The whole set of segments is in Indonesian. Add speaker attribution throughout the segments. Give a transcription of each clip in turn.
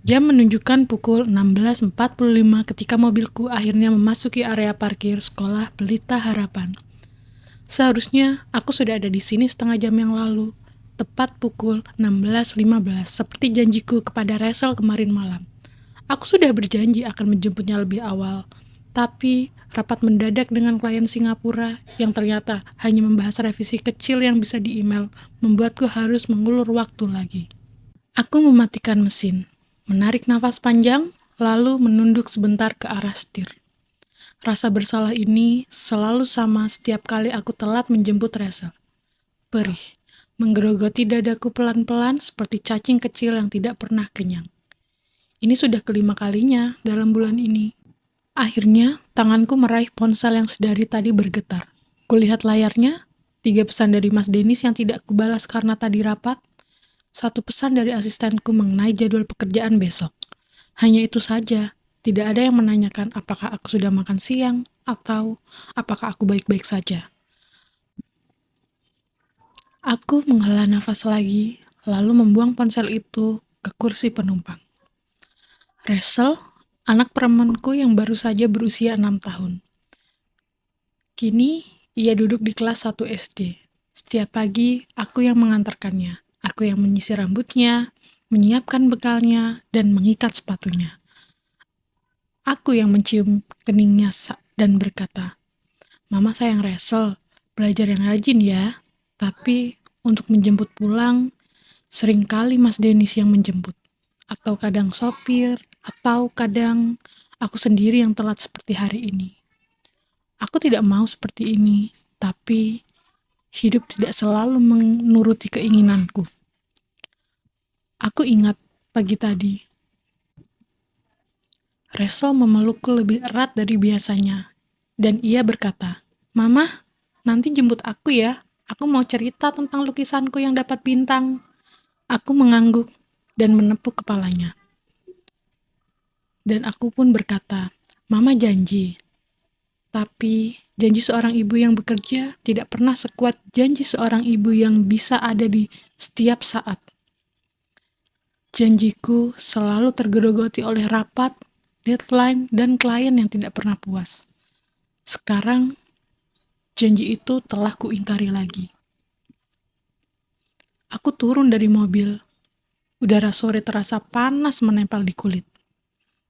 Speaker 1: Jam menunjukkan pukul 16.45 ketika mobilku akhirnya memasuki area parkir sekolah Pelita Harapan. Seharusnya aku sudah ada di sini setengah jam yang lalu, tepat pukul 16.15, seperti janjiku kepada Rachel kemarin malam. Aku sudah berjanji akan menjemputnya lebih awal, tapi rapat mendadak dengan klien Singapura yang ternyata hanya membahas revisi kecil yang bisa di-email membuatku harus mengulur waktu lagi. Aku mematikan mesin, menarik nafas panjang, lalu menunduk sebentar ke arah setir. Rasa bersalah ini selalu sama setiap kali aku telat menjemput Rachel. Perih, menggerogoti dadaku pelan-pelan seperti cacing kecil yang tidak pernah kenyang. Ini sudah kelima kalinya dalam bulan ini. Akhirnya, tanganku meraih ponsel yang sedari tadi bergetar. Kulihat layarnya, 3 pesan dari Mas Denis yang tidak kubalas karena tadi rapat, 1 pesan dari asistenku mengenai jadwal pekerjaan besok. Hanya itu saja, tidak ada yang menanyakan apakah aku sudah makan siang atau apakah aku baik-baik saja. Aku menghela nafas lagi, lalu membuang ponsel itu ke kursi penumpang. Rachel, anak perempuanku yang baru saja berusia 6 tahun. Kini, ia duduk di kelas 1 SD. Setiap pagi, aku yang mengantarkannya. Aku yang menyisir rambutnya, menyiapkan bekalnya, dan mengikat sepatunya. Aku yang mencium keningnya dan berkata, "Mama sayang Rachel, belajar yang rajin ya." Tapi untuk menjemput pulang, seringkali Mas Denis yang menjemput. Atau kadang sopir, atau kadang aku sendiri yang telat seperti hari ini. Aku tidak mau seperti ini, tapi hidup tidak selalu menuruti keinginanku. Aku ingat pagi tadi, Rachel memelukku lebih erat dari biasanya, dan ia berkata, "Mama, nanti jemput aku ya. Aku mau cerita tentang lukisanku yang dapat bintang." Aku mengangguk dan menepuk kepalanya. Dan aku pun berkata, "Mama janji." Tapi janji seorang ibu yang bekerja tidak pernah sekuat janji seorang ibu yang bisa ada di setiap saat. Janjiku selalu tergerogoti oleh rapat, deadline, dan klien yang tidak pernah puas. Sekarang, janji itu telah kuingkari lagi. Aku turun dari mobil. Udara sore terasa panas menempel di kulit.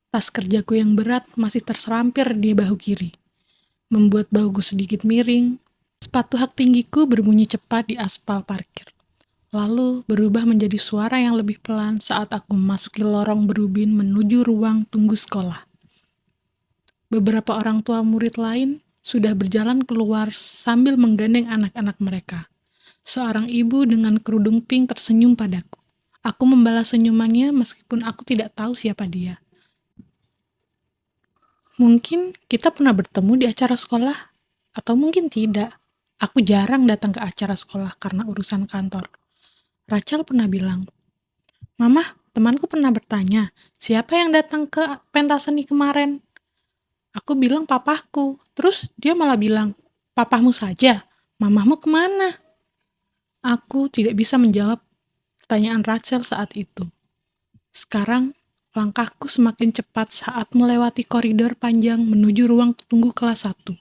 Speaker 1: Tas kerjaku yang berat masih terserampir di bahu kiri, membuat bahuku sedikit miring. Sepatu hak tinggiku berbunyi cepat di aspal parkir. Lalu berubah menjadi suara yang lebih pelan saat aku memasuki lorong berubin menuju ruang tunggu sekolah. Beberapa orang tua murid lain sudah berjalan keluar sambil menggandeng anak-anak mereka. Seorang ibu dengan kerudung pink tersenyum padaku. Aku membalas senyumannya meskipun aku tidak tahu siapa dia. Mungkin kita pernah bertemu di acara sekolah, atau mungkin tidak. Aku jarang datang ke acara sekolah karena urusan kantor. Rachel pernah bilang, "Mama, temanku pernah bertanya, siapa yang datang ke pentas seni kemarin?" Aku bilang papaku, terus dia malah bilang, "Papahmu saja, mamahmu kemana?" Aku tidak bisa menjawab pertanyaan Rachel saat itu. Sekarang, langkahku semakin cepat saat melewati koridor panjang menuju ruang tunggu kelas 1.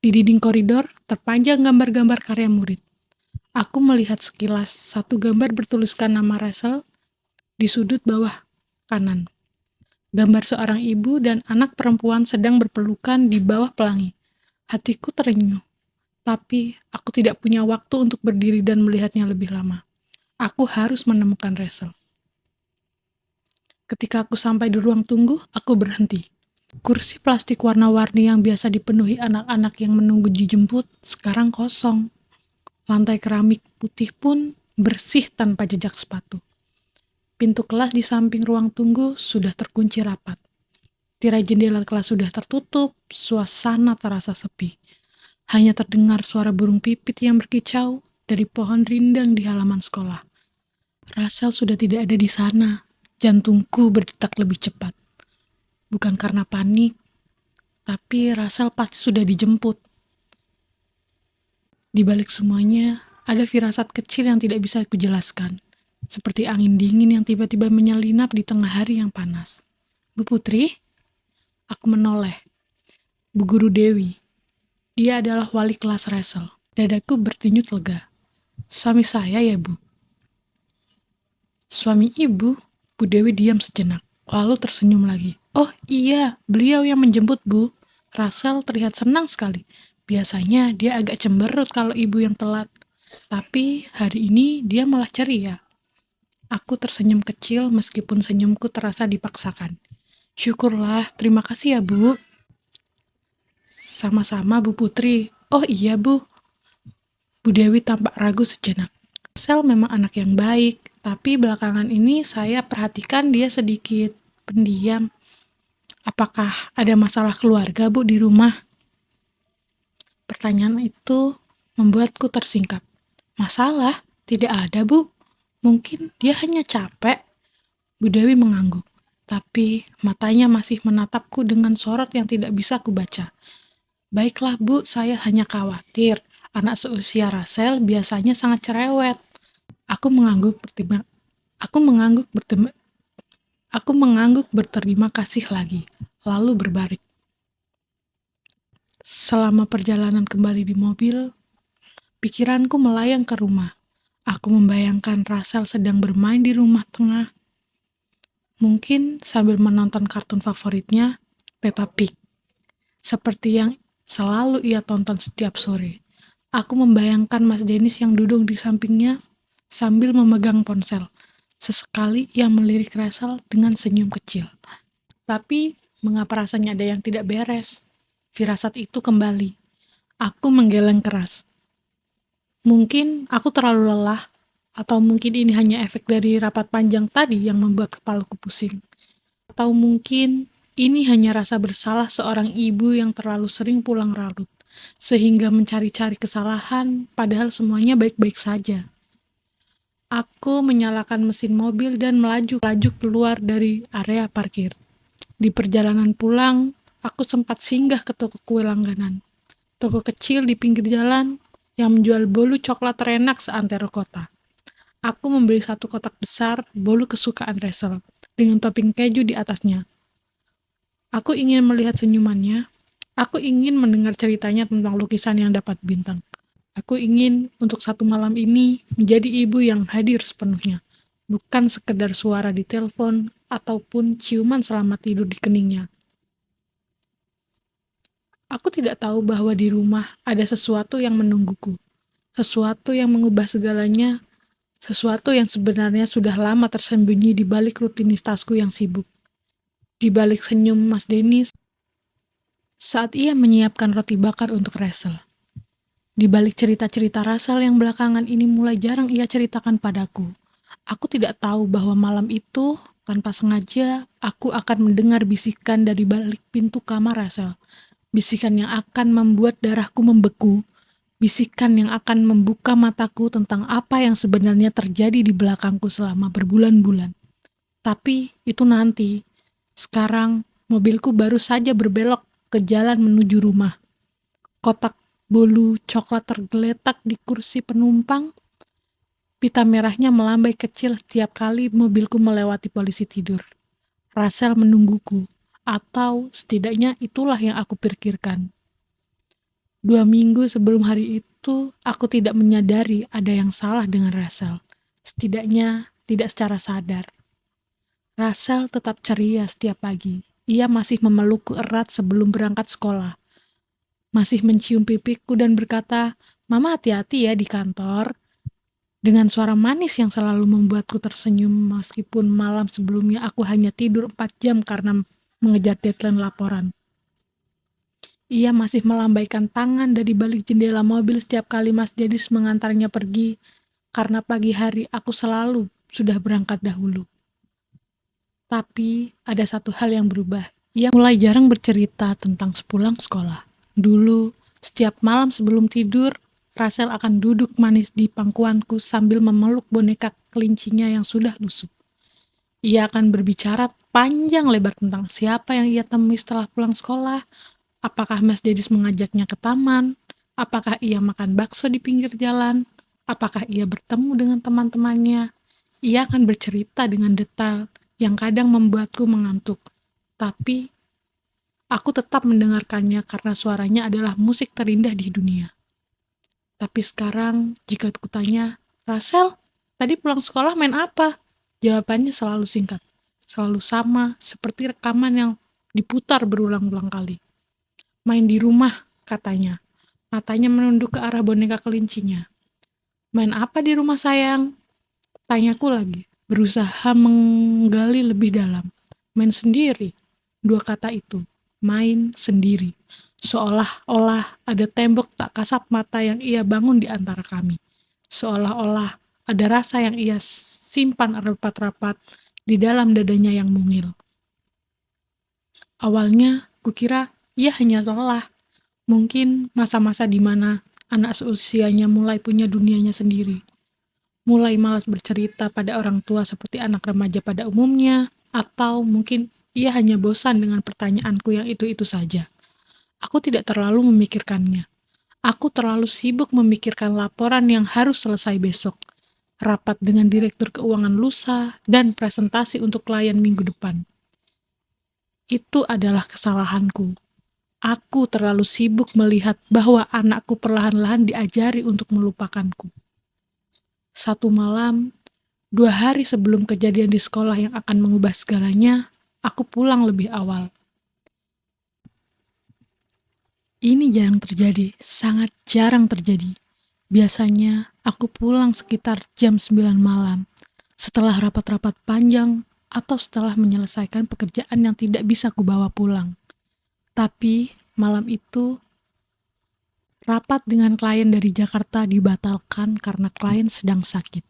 Speaker 1: Di dinding koridor terpanjang gambar-gambar karya murid. Aku melihat sekilas satu gambar bertuliskan nama Rachel di sudut bawah kanan. Gambar seorang ibu dan anak perempuan sedang berpelukan di bawah pelangi. Hatiku terenyuh, tapi aku tidak punya waktu untuk berdiri dan melihatnya lebih lama. Aku harus menemukan Rachel. Ketika aku sampai di ruang tunggu, aku berhenti. Kursi plastik warna-warni yang biasa dipenuhi anak-anak yang menunggu dijemput sekarang kosong. Lantai keramik putih pun bersih tanpa jejak sepatu. Pintu kelas di samping ruang tunggu sudah terkunci rapat. Tirai jendela kelas sudah tertutup, suasana terasa sepi. Hanya terdengar suara burung pipit yang berkicau dari pohon rindang di halaman sekolah. Rachel sudah tidak ada di sana. Jantungku berdetak lebih cepat. Bukan karena panik, tapi Rachel pasti sudah dijemput. Di balik semuanya, ada firasat kecil yang tidak bisa kujelaskan. seperti angin dingin yang tiba-tiba menyelinap di tengah hari yang panas. Bu Putri? Aku menoleh. Bu Guru Dewi. Dia adalah wali kelas Resel. Dadaku berdenyut lega. Suami saya ya, Bu? Suami ibu? Bu Dewi diam sejenak, lalu tersenyum lagi. Oh iya, beliau yang menjemput, Bu. Rasel terlihat senang sekali. Biasanya dia agak cemberut kalau ibu yang telat. Tapi hari ini dia malah ceria. Aku tersenyum kecil meskipun senyumku terasa dipaksakan. Syukurlah, terima kasih ya, Bu. Sama-sama, Bu Putri. Oh iya, Bu. Bu Dewi tampak ragu sejenak. Sel memang anak yang baik, tapi belakangan ini saya perhatikan dia sedikit pendiam. Apakah ada masalah keluarga, Bu, di rumah? Pertanyaan itu membuatku tersingkap. Masalah? Tidak ada, Bu. Mungkin dia hanya capek. Bu Dewi mengangguk, tapi matanya masih menatapku dengan sorot yang tidak bisa kubaca. Baiklah, Bu, saya hanya khawatir. Anak seusia Rasel biasanya sangat cerewet. Aku mengangguk berterima, aku mengangguk berterima, aku mengangguk berterima kasih lagi, lalu berbaring. Selama perjalanan kembali di mobil, pikiranku melayang ke rumah. Aku membayangkan Rasel sedang bermain di rumah tengah, mungkin sambil menonton kartun favoritnya, Peppa Pig, seperti yang selalu ia tonton setiap sore. Aku membayangkan Mas Denis yang duduk di sampingnya sambil memegang ponsel. Sesekali ia melirik Rasel dengan senyum kecil. Tapi, mengapa rasanya ada yang tidak beres? Firasat itu kembali. Aku menggeleng keras. Mungkin aku terlalu lelah, atau mungkin ini hanya efek dari rapat panjang tadi yang membuat kepalaku pusing. Atau mungkin ini hanya rasa bersalah seorang ibu yang terlalu sering pulang larut, sehingga mencari-cari kesalahan, padahal semuanya baik-baik saja. Aku menyalakan mesin mobil dan melaju keluar dari area parkir. Di perjalanan pulang, aku sempat singgah ke toko kue langganan. Toko kecil di pinggir jalan yang menjual bolu coklat terenak seantero kota. Aku membeli satu kotak besar bolu kesukaan Resel dengan topping keju di atasnya. Aku ingin melihat senyumannya. Aku ingin mendengar ceritanya tentang lukisan yang dapat bintang. Aku ingin untuk satu malam ini menjadi ibu yang hadir sepenuhnya. Bukan sekedar suara di telepon ataupun ciuman selamat tidur di keningnya. Aku tidak tahu bahwa di rumah ada sesuatu yang menungguku. Sesuatu yang mengubah segalanya. Sesuatu yang sebenarnya sudah lama tersembunyi di balik rutinitasku yang sibuk. Di balik senyum Mas Denis saat ia menyiapkan roti bakar untuk Resel. Di balik cerita-cerita Rasel yang belakangan ini mulai jarang ia ceritakan padaku. Aku tidak tahu bahwa malam itu, tanpa sengaja, aku akan mendengar bisikan dari balik pintu kamar Rasel. Bisikan yang akan membuat darahku membeku. Bisikan yang akan membuka mataku tentang apa yang sebenarnya terjadi di belakangku selama berbulan-bulan. Tapi itu nanti. Sekarang, mobilku baru saja berbelok ke jalan menuju rumah. Kotak bolu coklat tergeletak di kursi penumpang. Pita merahnya melambai kecil setiap kali mobilku melewati polisi tidur. Rasel menungguku, atau setidaknya itulah yang aku pikirkan. 2 minggu sebelum hari itu, aku tidak menyadari ada yang salah dengan Rasel. Setidaknya tidak secara sadar. Rasel tetap ceria setiap pagi. Ia masih memelukku erat sebelum berangkat sekolah. Masih mencium pipiku dan berkata, "Mama hati-hati ya di kantor." Dengan suara manis yang selalu membuatku tersenyum meskipun malam sebelumnya aku hanya tidur 4 jam karena mengejar deadline laporan. Ia masih melambaikan tangan dari balik jendela mobil setiap kali Mas Dedis mengantarnya pergi, karena pagi hari aku selalu sudah berangkat dahulu. Tapi ada satu hal yang berubah. Ia mulai jarang bercerita tentang sepulang sekolah. Dulu, setiap malam sebelum tidur, Rasel akan duduk manis di pangkuanku sambil memeluk boneka kelincinya yang sudah lusuh. Ia akan berbicara panjang lebar tentang siapa yang ia temui setelah pulang sekolah, apakah Mas Dedis mengajaknya ke taman, apakah ia makan bakso di pinggir jalan, apakah ia bertemu dengan teman-temannya. Ia akan bercerita dengan detail yang kadang membuatku mengantuk. Tapi aku tetap mendengarkannya karena suaranya adalah musik terindah di dunia. Tapi sekarang jika kutanya, Rasel, tadi pulang sekolah main apa? Jawabannya selalu singkat, selalu sama seperti rekaman yang diputar berulang-ulang kali. Main di rumah, katanya. Matanya menunduk ke arah boneka kelincinya. Main apa di rumah sayang? Tanyaku lagi, berusaha menggali lebih dalam. Main sendiri. Dua kata itu, main sendiri. Seolah-olah ada tembok tak kasat mata yang ia bangun di antara kami. Seolah-olah ada rasa yang ia simpan rapat-rapat di dalam dadanya yang mungil. Awalnya, kukira ia hanya lelah. Mungkin masa-masa di mana anak seusianya mulai punya dunianya sendiri. Mulai malas bercerita pada orang tua seperti anak remaja pada umumnya, atau mungkin ia hanya bosan dengan pertanyaanku yang itu-itu saja. Aku tidak terlalu memikirkannya. Aku terlalu sibuk memikirkan laporan yang harus selesai besok, rapat dengan direktur keuangan lusa, dan presentasi untuk klien minggu depan. Itu adalah kesalahanku. Aku terlalu sibuk melihat bahwa anakku perlahan-lahan diajari untuk melupakanku. Satu malam, 2 hari sebelum kejadian di sekolah yang akan mengubah segalanya, aku pulang lebih awal. Ini jarang terjadi, sangat jarang terjadi. Biasanya, aku pulang sekitar jam 9 malam, setelah rapat-rapat panjang atau setelah menyelesaikan pekerjaan yang tidak bisa kubawa pulang. Tapi, malam itu, rapat dengan klien dari Jakarta dibatalkan karena klien sedang sakit.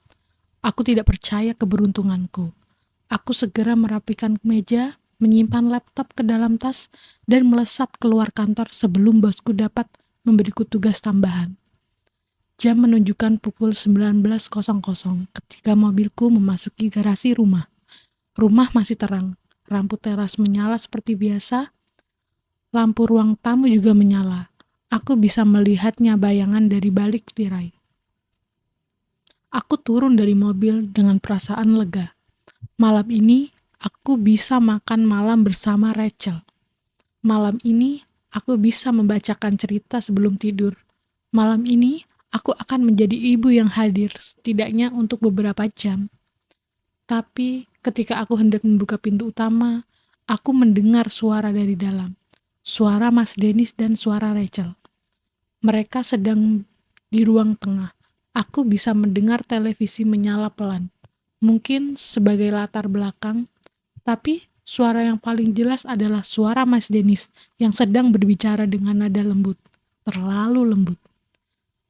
Speaker 1: Aku tidak percaya keberuntunganku. Aku segera merapikan meja, menyimpan laptop ke dalam tas, dan melesat keluar kantor sebelum bosku dapat memberiku tugas tambahan. Jam menunjukkan pukul 19.00 ketika mobilku memasuki garasi rumah. Rumah masih terang, lampu teras menyala seperti biasa, lampu ruang tamu juga menyala. Aku bisa melihatnya bayangan dari balik tirai. Aku turun dari mobil dengan perasaan lega. Malam ini, aku bisa makan malam bersama Rachel. Malam ini, aku bisa membacakan cerita sebelum tidur. Malam ini, aku akan menjadi ibu yang hadir, setidaknya untuk beberapa jam. Tapi, ketika aku hendak membuka pintu utama, aku mendengar suara dari dalam. Suara Mas Dennis dan suara Rachel. Mereka sedang di ruang tengah. Aku bisa mendengar televisi menyala pelan. Mungkin sebagai latar belakang, tapi suara yang paling jelas adalah suara Mas Dennis yang sedang berbicara dengan nada lembut, terlalu lembut.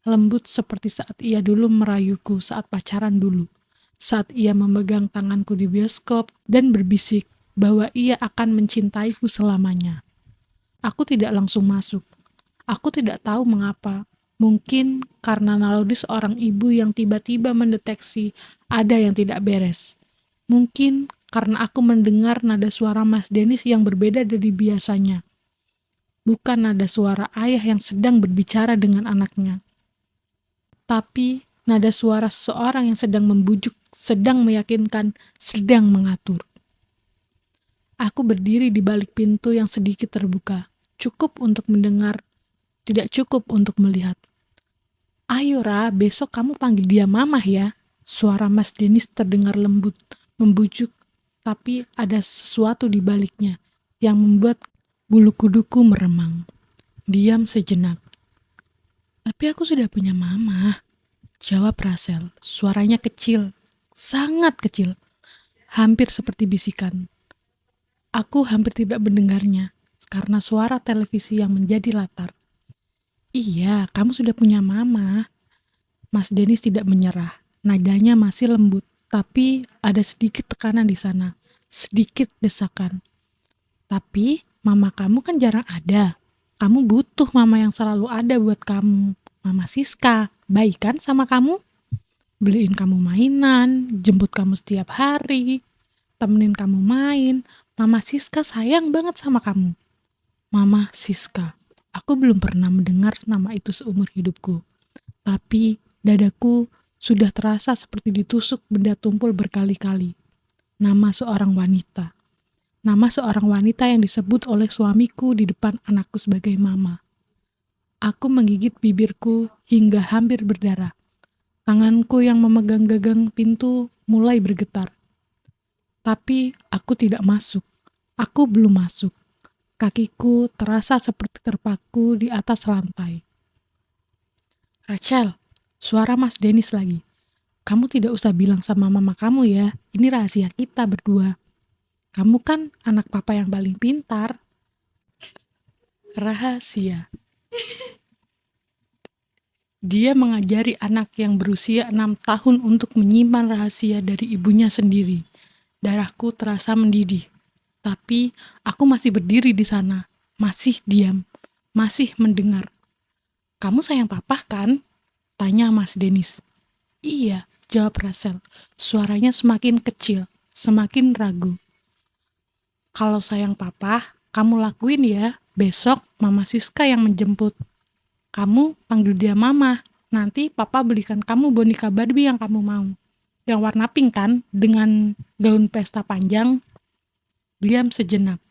Speaker 1: Lembut seperti saat ia dulu merayuku saat pacaran dulu, saat ia memegang tanganku di bioskop dan berbisik bahwa ia akan mencintaiku selamanya. Aku tidak langsung masuk. Aku tidak tahu mengapa. Mungkin karena naluri seorang ibu yang tiba-tiba mendeteksi ada yang tidak beres. Mungkin karena aku mendengar nada suara Mas Dennis yang berbeda dari biasanya. Bukan nada suara ayah yang sedang berbicara dengan anaknya. Tapi nada suara seseorang yang sedang membujuk, sedang meyakinkan, sedang mengatur. Aku berdiri di balik pintu yang sedikit terbuka. Cukup untuk mendengar, tidak cukup untuk melihat. Ayo Ra, besok kamu panggil dia mamah ya. Suara Mas Dennis terdengar lembut, membujuk, tapi ada sesuatu di baliknya yang membuat bulu kuduku meremang. Diam sejenak. Tapi aku sudah punya mama, jawab Rasel. Suaranya kecil, sangat kecil, hampir seperti bisikan. Aku hampir tidak mendengarnya, karena suara televisi yang menjadi latar. Iya, kamu sudah punya mama. Mas Dennis tidak menyerah. Nadanya masih lembut, tapi ada sedikit tekanan di sana, sedikit desakan. Tapi mama kamu kan jarang ada. Kamu butuh mama yang selalu ada buat kamu. Mama Siska, baik kan sama kamu? Beliin kamu mainan, jemput kamu setiap hari, temenin kamu main. Mama Siska sayang banget sama kamu. Mama Siska. Aku belum pernah mendengar nama itu seumur hidupku. Tapi dadaku Sudah terasa seperti ditusuk benda tumpul berkali-kali. Nama seorang wanita. Nama seorang wanita yang disebut oleh suamiku di depan anakku sebagai mama. Aku menggigit bibirku hingga hampir berdarah. Tanganku yang memegang gagang pintu mulai bergetar. Tapi aku tidak masuk. Aku belum masuk. Kakiku terasa seperti terpaku di atas lantai. Rachel, suara Mas Dennis lagi. Kamu tidak usah bilang sama mama kamu ya. Ini rahasia kita berdua. Kamu kan anak papa yang paling pintar. Rahasia. Dia mengajari anak yang berusia 6 tahun untuk menyimpan rahasia dari ibunya sendiri. Darahku terasa mendidih. Tapi aku masih berdiri di sana, masih diam, masih mendengar. Kamu sayang papa kan? Tanya Mas Dennis. Iya, jawab Rachel. Suaranya semakin kecil, semakin ragu. Kalau sayang papa, kamu lakuin ya. Besok Mama Siska yang menjemput. Kamu panggil dia mama. Nanti papa belikan kamu boneka Barbie yang kamu mau. Yang warna pink kan, dengan gaun pesta panjang. Diam sejenak.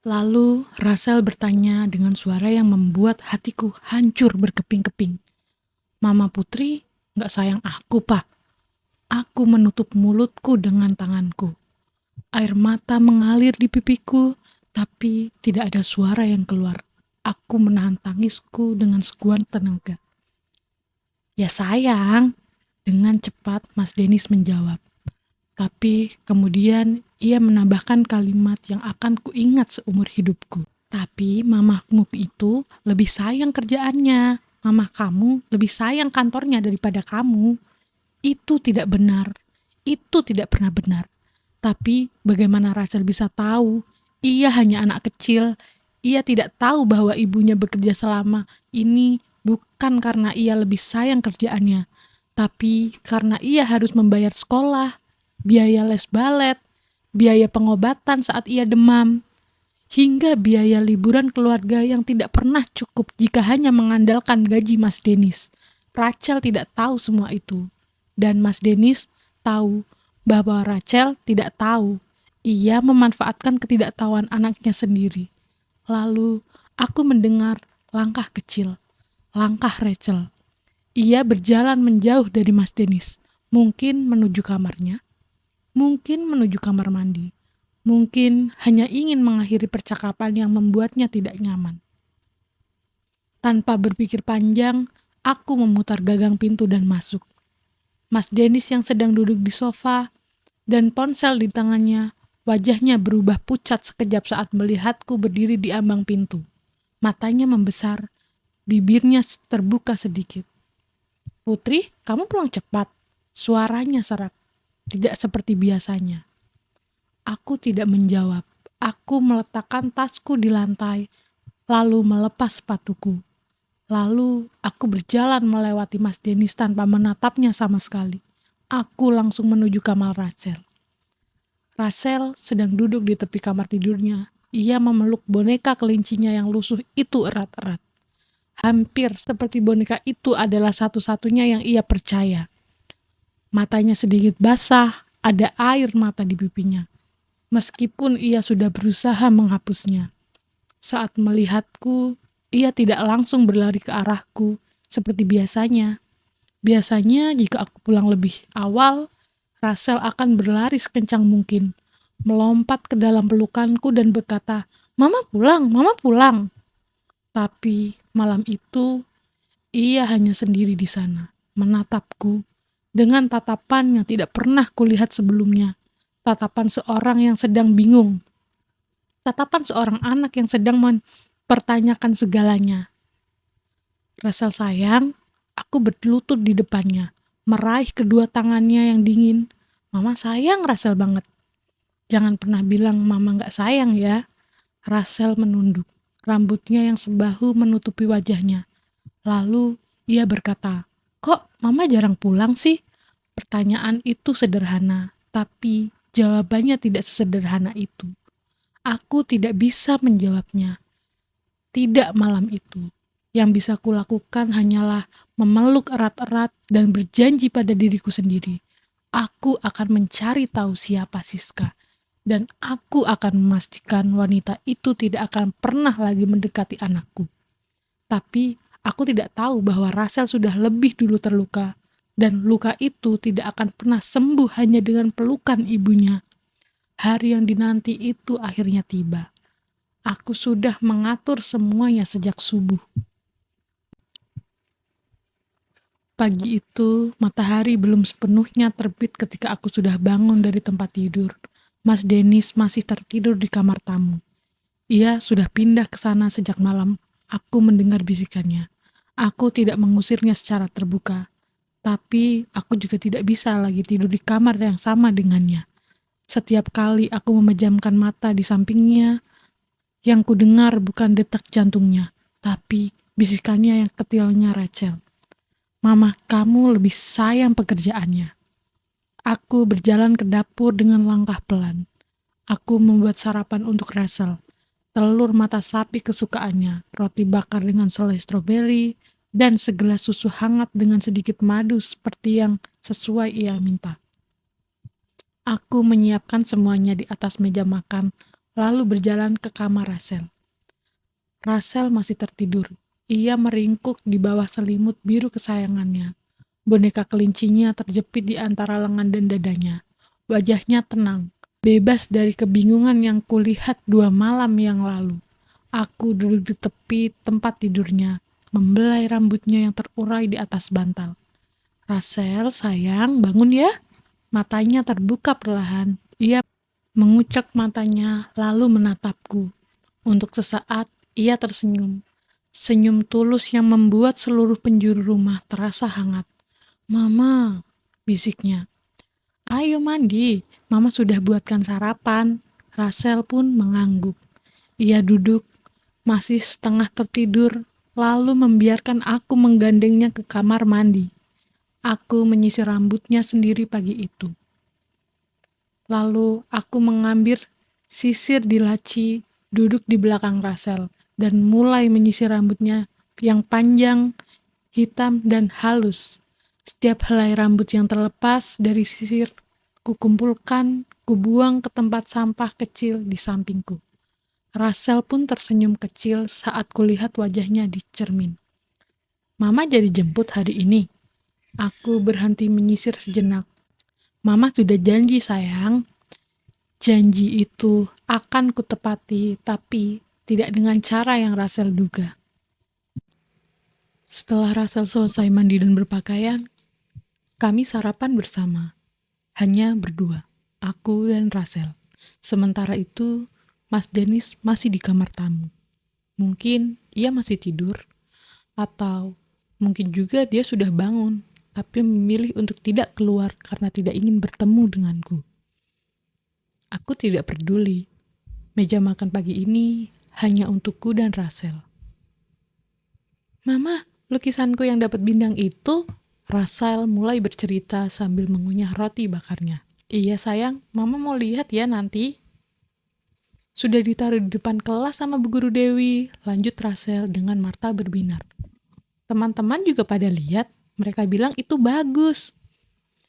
Speaker 1: Lalu Rachel bertanya dengan suara yang membuat hatiku hancur berkeping-keping. Mama Putri gak sayang aku, Pak. Aku menutup mulutku dengan tanganku. Air mata mengalir di pipiku, tapi tidak ada suara yang keluar. Aku menahan tangisku dengan sekuat tenaga. Ya sayang, dengan cepat Mas Dennis menjawab. Tapi kemudian ia menambahkan kalimat yang akan kuingat seumur hidupku. Tapi mamamu itu lebih sayang kerjaannya. Mama kamu lebih sayang kantornya daripada kamu. Itu tidak benar. Itu tidak pernah benar. Tapi bagaimana Rachel bisa tahu? Ia hanya anak kecil. Ia tidak tahu bahwa ibunya bekerja selama ini bukan karena ia lebih sayang kerjaannya, tapi karena ia harus membayar sekolah, biaya les balet, biaya pengobatan saat ia demam, hingga biaya liburan keluarga yang tidak pernah cukup jika hanya mengandalkan gaji Mas Dennis. Rachel tidak tahu semua itu. Dan Mas Dennis tahu bahwa Rachel tidak tahu. Ia memanfaatkan ketidaktahuan anaknya sendiri. Lalu aku mendengar langkah kecil, langkah Rachel. Ia berjalan menjauh dari Mas Dennis, mungkin menuju kamarnya, mungkin menuju kamar mandi, mungkin hanya ingin mengakhiri percakapan yang membuatnya tidak nyaman. Tanpa berpikir panjang, aku memutar gagang pintu dan masuk. Mas Dennis yang sedang duduk di sofa dan ponsel di tangannya, wajahnya berubah pucat sekejap saat melihatku berdiri di ambang pintu. Matanya membesar, bibirnya terbuka sedikit. Putri, kamu pulang cepat. Suaranya serak, tidak seperti biasanya. Aku tidak menjawab. Aku meletakkan tasku di lantai, lalu melepas sepatuku. Lalu aku berjalan melewati Mas Dennis tanpa menatapnya sama sekali. Aku langsung menuju kamar Rachel. Rachel sedang duduk di tepi kamar tidurnya. Ia memeluk boneka kelincinya yang lusuh itu erat-erat. Hampir seperti boneka itu adalah satu-satunya yang ia percaya. Matanya sedikit basah, ada air mata di pipinya. Meskipun ia sudah berusaha menghapusnya. Saat melihatku, ia tidak langsung berlari ke arahku seperti biasanya. Biasanya jika aku pulang lebih awal, Rachel akan berlari sekencang mungkin, melompat ke dalam pelukanku dan berkata, "Mama pulang, Mama pulang." Tapi malam itu, ia hanya sendiri di sana, menatapku dengan tatapan yang tidak pernah kulihat sebelumnya. Tatapan seorang yang sedang bingung. Tatapan seorang anak yang sedang mempertanyakan segalanya. Rachel sayang, aku berlutut di depannya, meraih kedua tangannya yang dingin. Mama sayang Rachel banget. Jangan pernah bilang mama gak sayang ya. Rachel menunduk, rambutnya yang sebahu menutupi wajahnya. Lalu ia berkata, "Kok mama jarang pulang sih?" Pertanyaan itu sederhana, tapi jawabannya tidak sesederhana itu. Aku tidak bisa menjawabnya. Tidak malam itu. Yang bisa kulakukan hanyalah memeluk erat-erat dan berjanji pada diriku sendiri. Aku akan mencari tahu siapa Siska. Dan aku akan memastikan wanita itu tidak akan pernah lagi mendekati anakku. Tapi aku tidak tahu bahwa Rachel sudah lebih dulu terluka. Dan luka itu tidak akan pernah sembuh hanya dengan pelukan ibunya. Hari yang dinanti itu akhirnya tiba. Aku sudah mengatur semuanya sejak subuh. Pagi itu, matahari belum sepenuhnya terbit ketika aku sudah bangun dari tempat tidur. Mas Dennis masih tertidur di kamar tamu. Ia sudah pindah ke sana sejak malam. Aku mendengar bisikannya. Aku tidak mengusirnya secara terbuka. Tapi aku juga tidak bisa lagi tidur di kamar yang sama dengannya. Setiap kali aku memejamkan mata di sampingnya, yang kudengar bukan detak jantungnya, tapi bisikannya yang ketilnya Rachel. Mama, kamu lebih sayang pekerjaannya. Aku berjalan ke dapur dengan langkah pelan. Aku membuat sarapan untuk Rachel. Telur mata sapi kesukaannya, roti bakar dengan selai stroberi, dan segelas susu hangat dengan sedikit madu seperti yang sesuai ia minta. Aku menyiapkan semuanya di atas meja makan, lalu berjalan ke kamar Rachel. Rachel masih tertidur. Ia meringkuk di bawah selimut biru kesayangannya. Boneka kelincinya terjepit di antara lengan dan dadanya. Wajahnya tenang, bebas dari kebingungan yang kulihat 2 malam yang lalu. Aku duduk di tepi tempat tidurnya, membelai rambutnya yang terurai di atas bantal. Rachel, sayang, bangun ya. Matanya terbuka perlahan. Ia mengucek matanya lalu menatapku. Untuk sesaat, ia tersenyum. Senyum tulus yang membuat seluruh penjuru rumah terasa hangat. Mama, bisiknya. Ayo mandi, Mama sudah buatkan sarapan. Rachel pun mengangguk. Ia duduk, masih setengah tertidur, lalu membiarkan aku menggandengnya ke kamar mandi. Aku menyisir rambutnya sendiri pagi itu. Lalu aku mengambil sisir di laci, duduk di belakang Rachel, dan mulai menyisir rambutnya yang panjang, hitam, dan halus. Setiap helai rambut yang terlepas dari sisir, kukumpulkan, kubuang ke tempat sampah kecil di sampingku. Rachel pun tersenyum kecil saat kulihat wajahnya di cermin. Mama jadi jemput hari ini. Aku berhenti menyisir sejenak. Mama sudah janji sayang. Janji itu akan kutepati, tapi tidak dengan cara yang Rachel duga. Setelah Rachel selesai mandi dan berpakaian, kami sarapan bersama. Hanya berdua, aku dan Rachel. Sementara itu, Mas Dennis masih di kamar tamu. Mungkin ia masih tidur, atau mungkin juga dia sudah bangun, tapi memilih untuk tidak keluar karena tidak ingin bertemu denganku. Aku tidak peduli. Meja makan pagi ini hanya untukku dan Rachel. Mama, lukisanku yang dapat bintang itu, Rachel mulai bercerita sambil mengunyah roti bakarnya. Iya sayang, Mama mau lihat ya nanti. Sudah ditaruh di depan kelas sama Bu Guru Dewi, lanjut Rachel dengan Marta berbinar. Teman-teman juga pada lihat, mereka bilang itu bagus.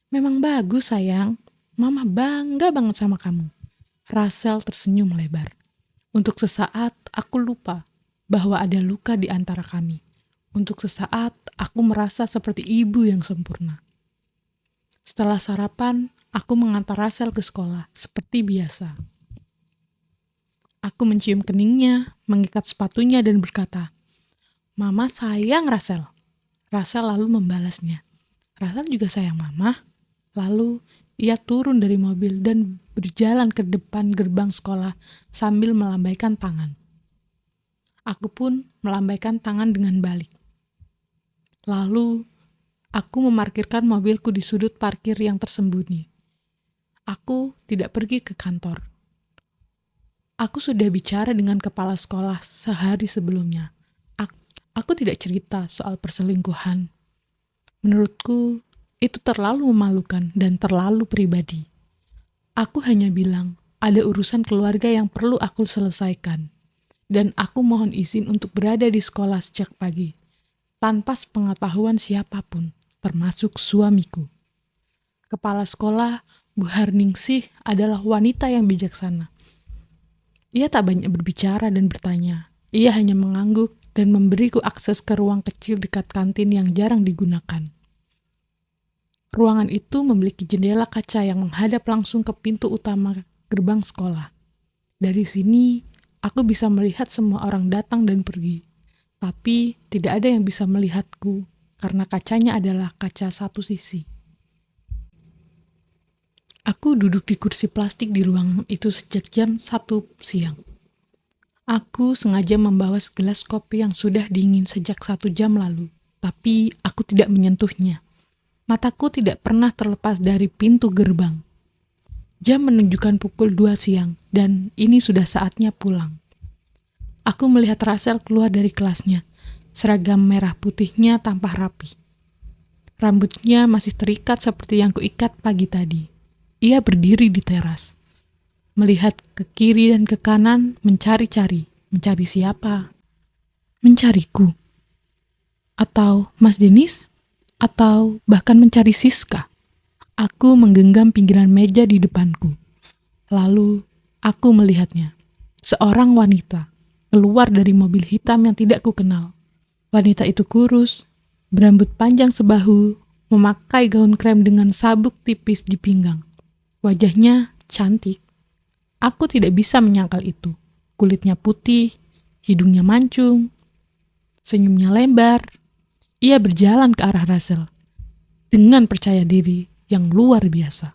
Speaker 1: Memang bagus sayang, Mama bangga banget sama kamu. Rachel tersenyum lebar. Untuk sesaat aku lupa bahwa ada luka di antara kami. Untuk sesaat aku merasa seperti ibu yang sempurna. Setelah sarapan, aku mengantar Rachel ke sekolah seperti biasa. Aku mencium keningnya, mengikat sepatunya dan berkata, Mama sayang Rachel. Rachel lalu membalasnya. Rachel juga sayang Mama. Lalu ia turun dari mobil dan berjalan ke depan gerbang sekolah sambil melambaikan tangan. Aku pun melambaikan tangan dengan balik. Lalu aku memarkirkan mobilku di sudut parkir yang tersembunyi. Aku tidak pergi ke kantor. Aku sudah bicara dengan kepala sekolah sehari sebelumnya. Aku tidak cerita soal perselingkuhan. Menurutku, itu terlalu memalukan dan terlalu pribadi. Aku hanya bilang, ada urusan keluarga yang perlu aku selesaikan. dan aku mohon izin untuk berada di sekolah sejak pagi, tanpa sepengetahuan siapapun, termasuk suamiku. Kepala sekolah, Bu Harningsih, adalah wanita yang bijaksana. Ia tak banyak berbicara dan bertanya. Ia hanya mengangguk dan memberiku akses ke ruang kecil dekat kantin yang jarang digunakan. Ruangan itu memiliki jendela kaca yang menghadap langsung ke pintu utama gerbang sekolah. Dari sini, aku bisa melihat semua orang datang dan pergi. Tapi tidak ada yang bisa melihatku karena kacanya adalah kaca satu sisi. Aku duduk di kursi plastik di ruangan itu sejak jam 1 siang. Aku sengaja membawa segelas kopi yang sudah dingin sejak 1 jam lalu, tapi aku tidak menyentuhnya. Mataku tidak pernah terlepas dari pintu gerbang. Jam menunjukkan pukul 2 siang, dan ini sudah saatnya pulang. Aku melihat Russell keluar dari kelasnya. Seragam merah putihnya tampak rapi. Rambutnya masih terikat seperti yang kuikat pagi tadi. Ia berdiri di teras, melihat ke kiri dan ke kanan, mencari-cari. Mencari siapa? Mencariku? Atau Mas Denis? Atau bahkan mencari Siska? Aku menggenggam pinggiran meja di depanku. Lalu, aku melihatnya. Seorang wanita keluar dari mobil hitam yang tidak kukenal. Wanita itu kurus, berambut panjang sebahu, memakai gaun krem dengan sabuk tipis di pinggang. Wajahnya cantik. Aku tidak bisa menyangkal itu. Kulitnya putih, hidungnya mancung, senyumnya lebar. Ia berjalan ke arah Russell dengan percaya diri yang luar biasa.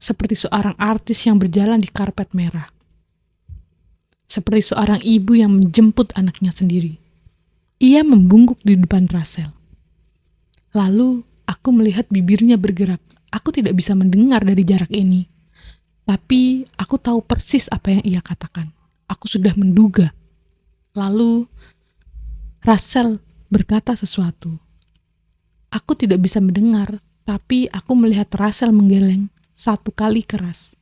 Speaker 1: Seperti seorang artis yang berjalan di karpet merah. Seperti seorang ibu yang menjemput anaknya sendiri. Ia membungkuk di depan Russell. Lalu aku melihat bibirnya bergerak. Aku tidak bisa mendengar dari jarak ini. Tapi aku tahu persis apa yang ia katakan. Aku sudah menduga. Lalu Russell berkata sesuatu. Aku tidak bisa mendengar, tapi aku melihat Russell menggeleng 1 kali keras.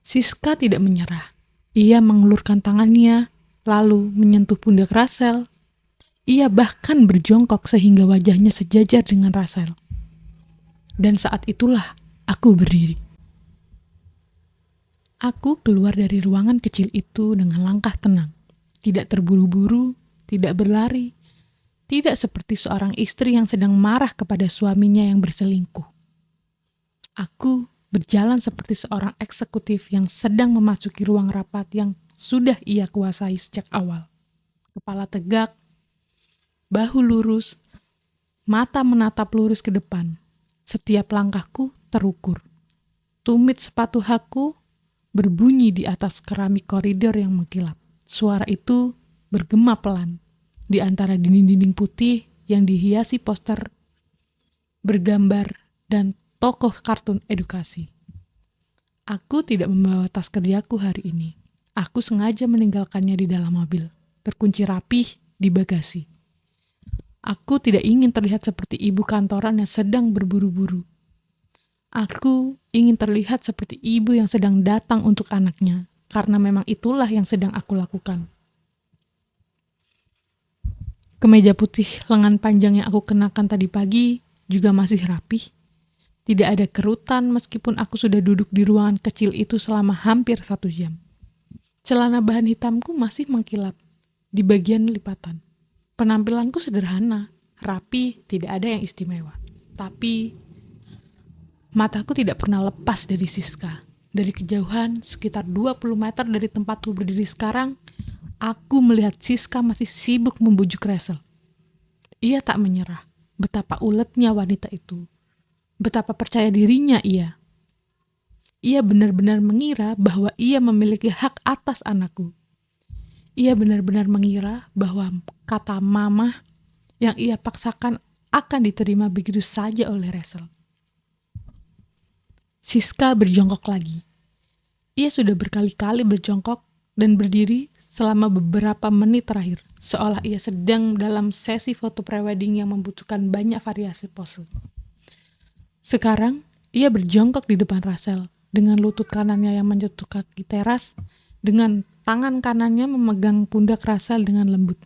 Speaker 1: Siska tidak menyerah. Ia mengulurkan tangannya, lalu menyentuh pundak Russell. Ia bahkan berjongkok sehingga wajahnya sejajar dengan Russell. Dan saat itulah aku berdiri. Aku keluar dari ruangan kecil itu dengan langkah tenang. Tidak terburu-buru, tidak berlari, tidak seperti seorang istri yang sedang marah kepada suaminya yang berselingkuh. Aku berjalan seperti seorang eksekutif yang sedang memasuki ruang rapat yang sudah ia kuasai sejak awal. Kepala tegak, bahu lurus, mata menatap lurus ke depan. Setiap langkahku terukur. Tumit sepatu hakku berbunyi di atas keramik koridor yang mengkilap. Suara itu bergema pelan di antara dinding-dinding putih yang dihiasi poster bergambar dan tokoh kartun edukasi. Aku tidak membawa tas kerjaku hari ini. Aku sengaja meninggalkannya di dalam mobil, terkunci rapih di bagasi. Aku tidak ingin terlihat seperti ibu kantoran yang sedang berburu-buru. Aku ingin terlihat seperti ibu yang sedang datang untuk anaknya, karena memang itulah yang sedang aku lakukan. Kemeja putih lengan panjang yang aku kenakan tadi pagi juga masih rapih. Tidak ada kerutan meskipun aku sudah duduk di ruangan kecil itu selama hampir 1 jam. Celana bahan hitamku masih mengkilap di bagian lipatan. Penampilanku sederhana, rapi, tidak ada yang istimewa. Tapi mataku tidak pernah lepas dari Siska. Dari kejauhan, sekitar 20 meter dari tempatku berdiri sekarang, aku melihat Siska masih sibuk membujuk Russell. Ia tak menyerah. Betapa uletnya wanita itu. Betapa percaya dirinya ia. Ia benar-benar mengira bahwa ia memiliki hak atas anakku. Ia benar-benar mengira bahwa kata mama yang ia paksakan akan diterima begitu saja oleh Russell. Siska berjongkok lagi. Ia sudah berkali-kali berjongkok dan berdiri selama beberapa menit terakhir, seolah ia sedang dalam sesi foto prewedding yang membutuhkan banyak variasi pose. Sekarang, ia berjongkok di depan Russell dengan lutut kanannya yang menyentuh kaki teras Dengan tangan kanannya memegang pundak Russell dengan lembut.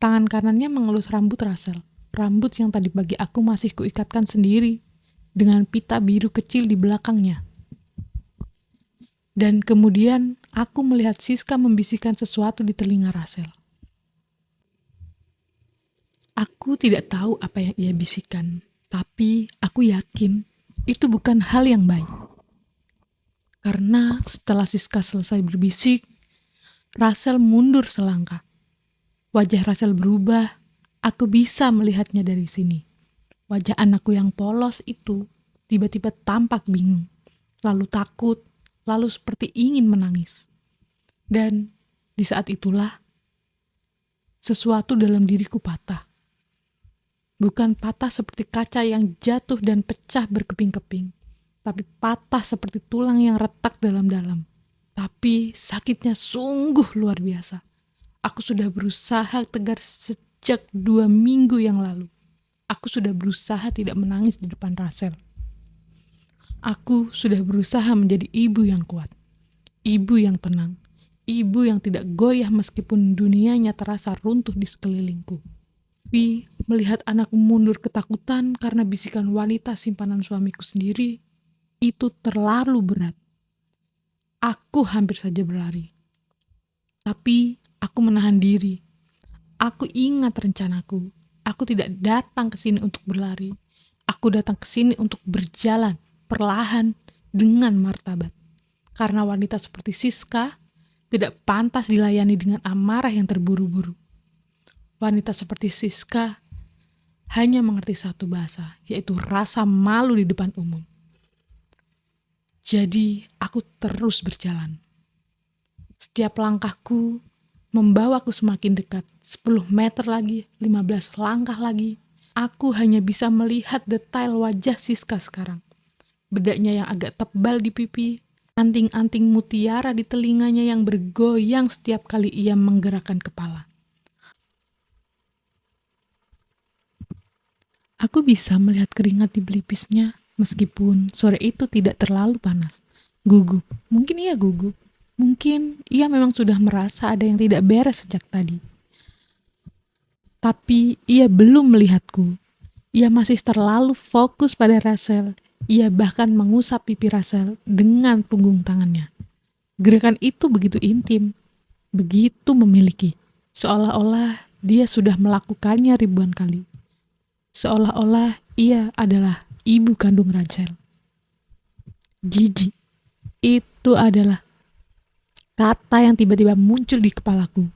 Speaker 1: Tangan kanannya mengelus rambut Russell. Rambut yang tadi pagi aku masih kuikatkan sendiri dengan pita biru kecil di belakangnya. Dan kemudian aku melihat Siska membisikkan sesuatu di telinga Russell. Aku tidak tahu apa yang ia bisikan, tapi aku yakin itu bukan hal yang baik. Karena setelah Siska selesai berbisik, Russell mundur selangkah. Wajah Russell berubah, aku bisa melihatnya dari sini. Wajah anakku yang polos itu tiba-tiba tampak bingung, lalu takut, lalu seperti ingin menangis. Dan di saat itulah, sesuatu dalam diriku patah. Bukan patah seperti kaca yang jatuh dan pecah berkeping-keping, tapi patah seperti tulang yang retak dalam-dalam. Tapi sakitnya sungguh luar biasa. Aku sudah berusaha tegar sejak 2 minggu yang lalu. Aku sudah berusaha tidak menangis di depan Russell. Aku sudah berusaha menjadi ibu yang kuat. Ibu yang tenang. Ibu yang tidak goyah meskipun dunianya terasa runtuh di sekelilingku. Tapi melihat anakku mundur ketakutan karena bisikan wanita simpanan suamiku sendiri, itu terlalu berat. Aku hampir saja berlari. Tapi aku menahan diri. Aku ingat rencanaku. Aku tidak datang ke sini untuk berlari. Aku datang ke sini untuk berjalan perlahan dengan martabat. Karena wanita seperti Siska tidak pantas dilayani dengan amarah yang terburu-buru. Wanita seperti Siska hanya mengerti satu bahasa, yaitu rasa malu di depan umum. Jadi aku terus berjalan. Setiap langkahku membawaku semakin dekat. 10 meter lagi, 15 langkah lagi. Aku hanya bisa melihat detail wajah Siska sekarang. Bedaknya yang agak tebal di pipi, anting-anting mutiara di telinganya yang bergoyang setiap kali ia menggerakkan kepala. Aku bisa melihat keringat di pelipisnya, meskipun sore itu tidak terlalu panas. Gugup, mungkin ia gugup. Mungkin ia memang sudah merasa ada yang tidak beres sejak tadi. Tapi ia belum melihatku. Ia masih terlalu fokus pada Russell. Ia bahkan mengusap pipi Russell dengan punggung tangannya. Gerakan itu begitu intim, begitu memiliki. Seolah-olah dia sudah melakukannya ribuan kali. Seolah-olah ia adalah ibu kandung Russell. Jijik, itu adalah kata yang tiba-tiba muncul di kepalaku.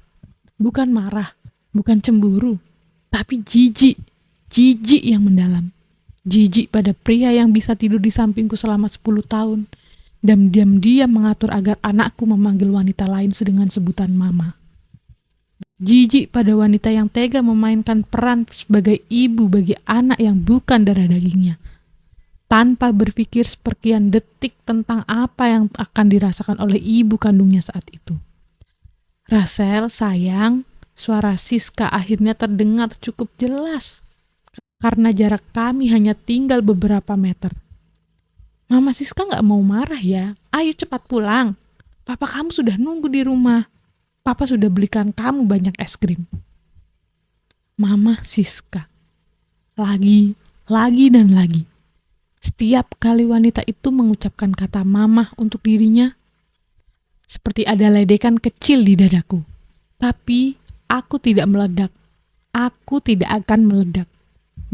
Speaker 1: Bukan marah, bukan cemburu, tapi jijik. Jijik yang mendalam. Jijik pada pria yang bisa tidur di sampingku selama 10 tahun dan diam-diam mengatur agar anakku memanggil wanita lain dengan sebutan mama. Jijik pada wanita yang tega memainkan peran sebagai ibu bagi anak yang bukan darah dagingnya, tanpa berpikir seperkian detik tentang apa yang akan dirasakan oleh ibu kandungnya saat itu. Russell, sayang, suara Siska akhirnya terdengar cukup jelas, karena jarak kami hanya tinggal beberapa meter. Mama Siska gak mau marah ya, ayo cepat pulang. Papa kamu sudah nunggu di rumah. Papa sudah belikan kamu banyak es krim. Mama Siska. Lagi dan lagi. Setiap kali wanita itu mengucapkan kata mama untuk dirinya, seperti ada ledekan kecil di dadaku. Tapi aku tidak meledak. Aku tidak akan meledak.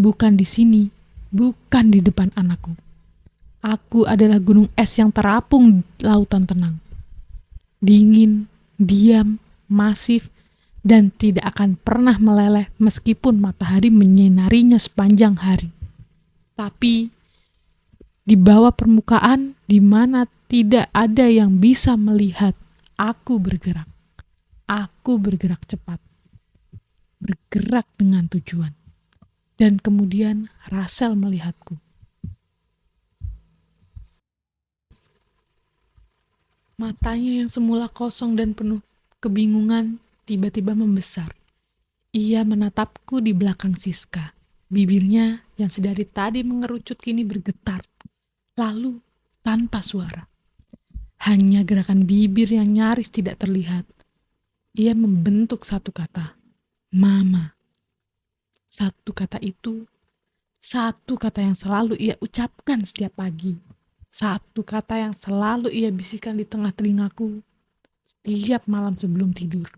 Speaker 1: Bukan di sini, bukan di depan anakku. Aku adalah gunung es yang terapung lautan tenang. Dingin, diam, masif, dan tidak akan pernah meleleh meskipun matahari menyinarinya sepanjang hari. Tapi di bawah permukaan di mana tidak ada yang bisa melihat, aku bergerak. Aku bergerak cepat. Bergerak dengan tujuan. Dan kemudian Russell melihatku. Matanya yang semula kosong dan penuh kebingungan tiba-tiba membesar. Ia menatapku di belakang Siska. Bibirnya yang sedari tadi mengerucut kini bergetar. Lalu tanpa suara. Hanya gerakan bibir yang nyaris tidak terlihat. Ia membentuk satu kata, Mama. Satu kata itu, satu kata yang selalu ia ucapkan setiap pagi. Satu kata yang selalu ia bisikan di tengah telingaku setiap malam sebelum tidur.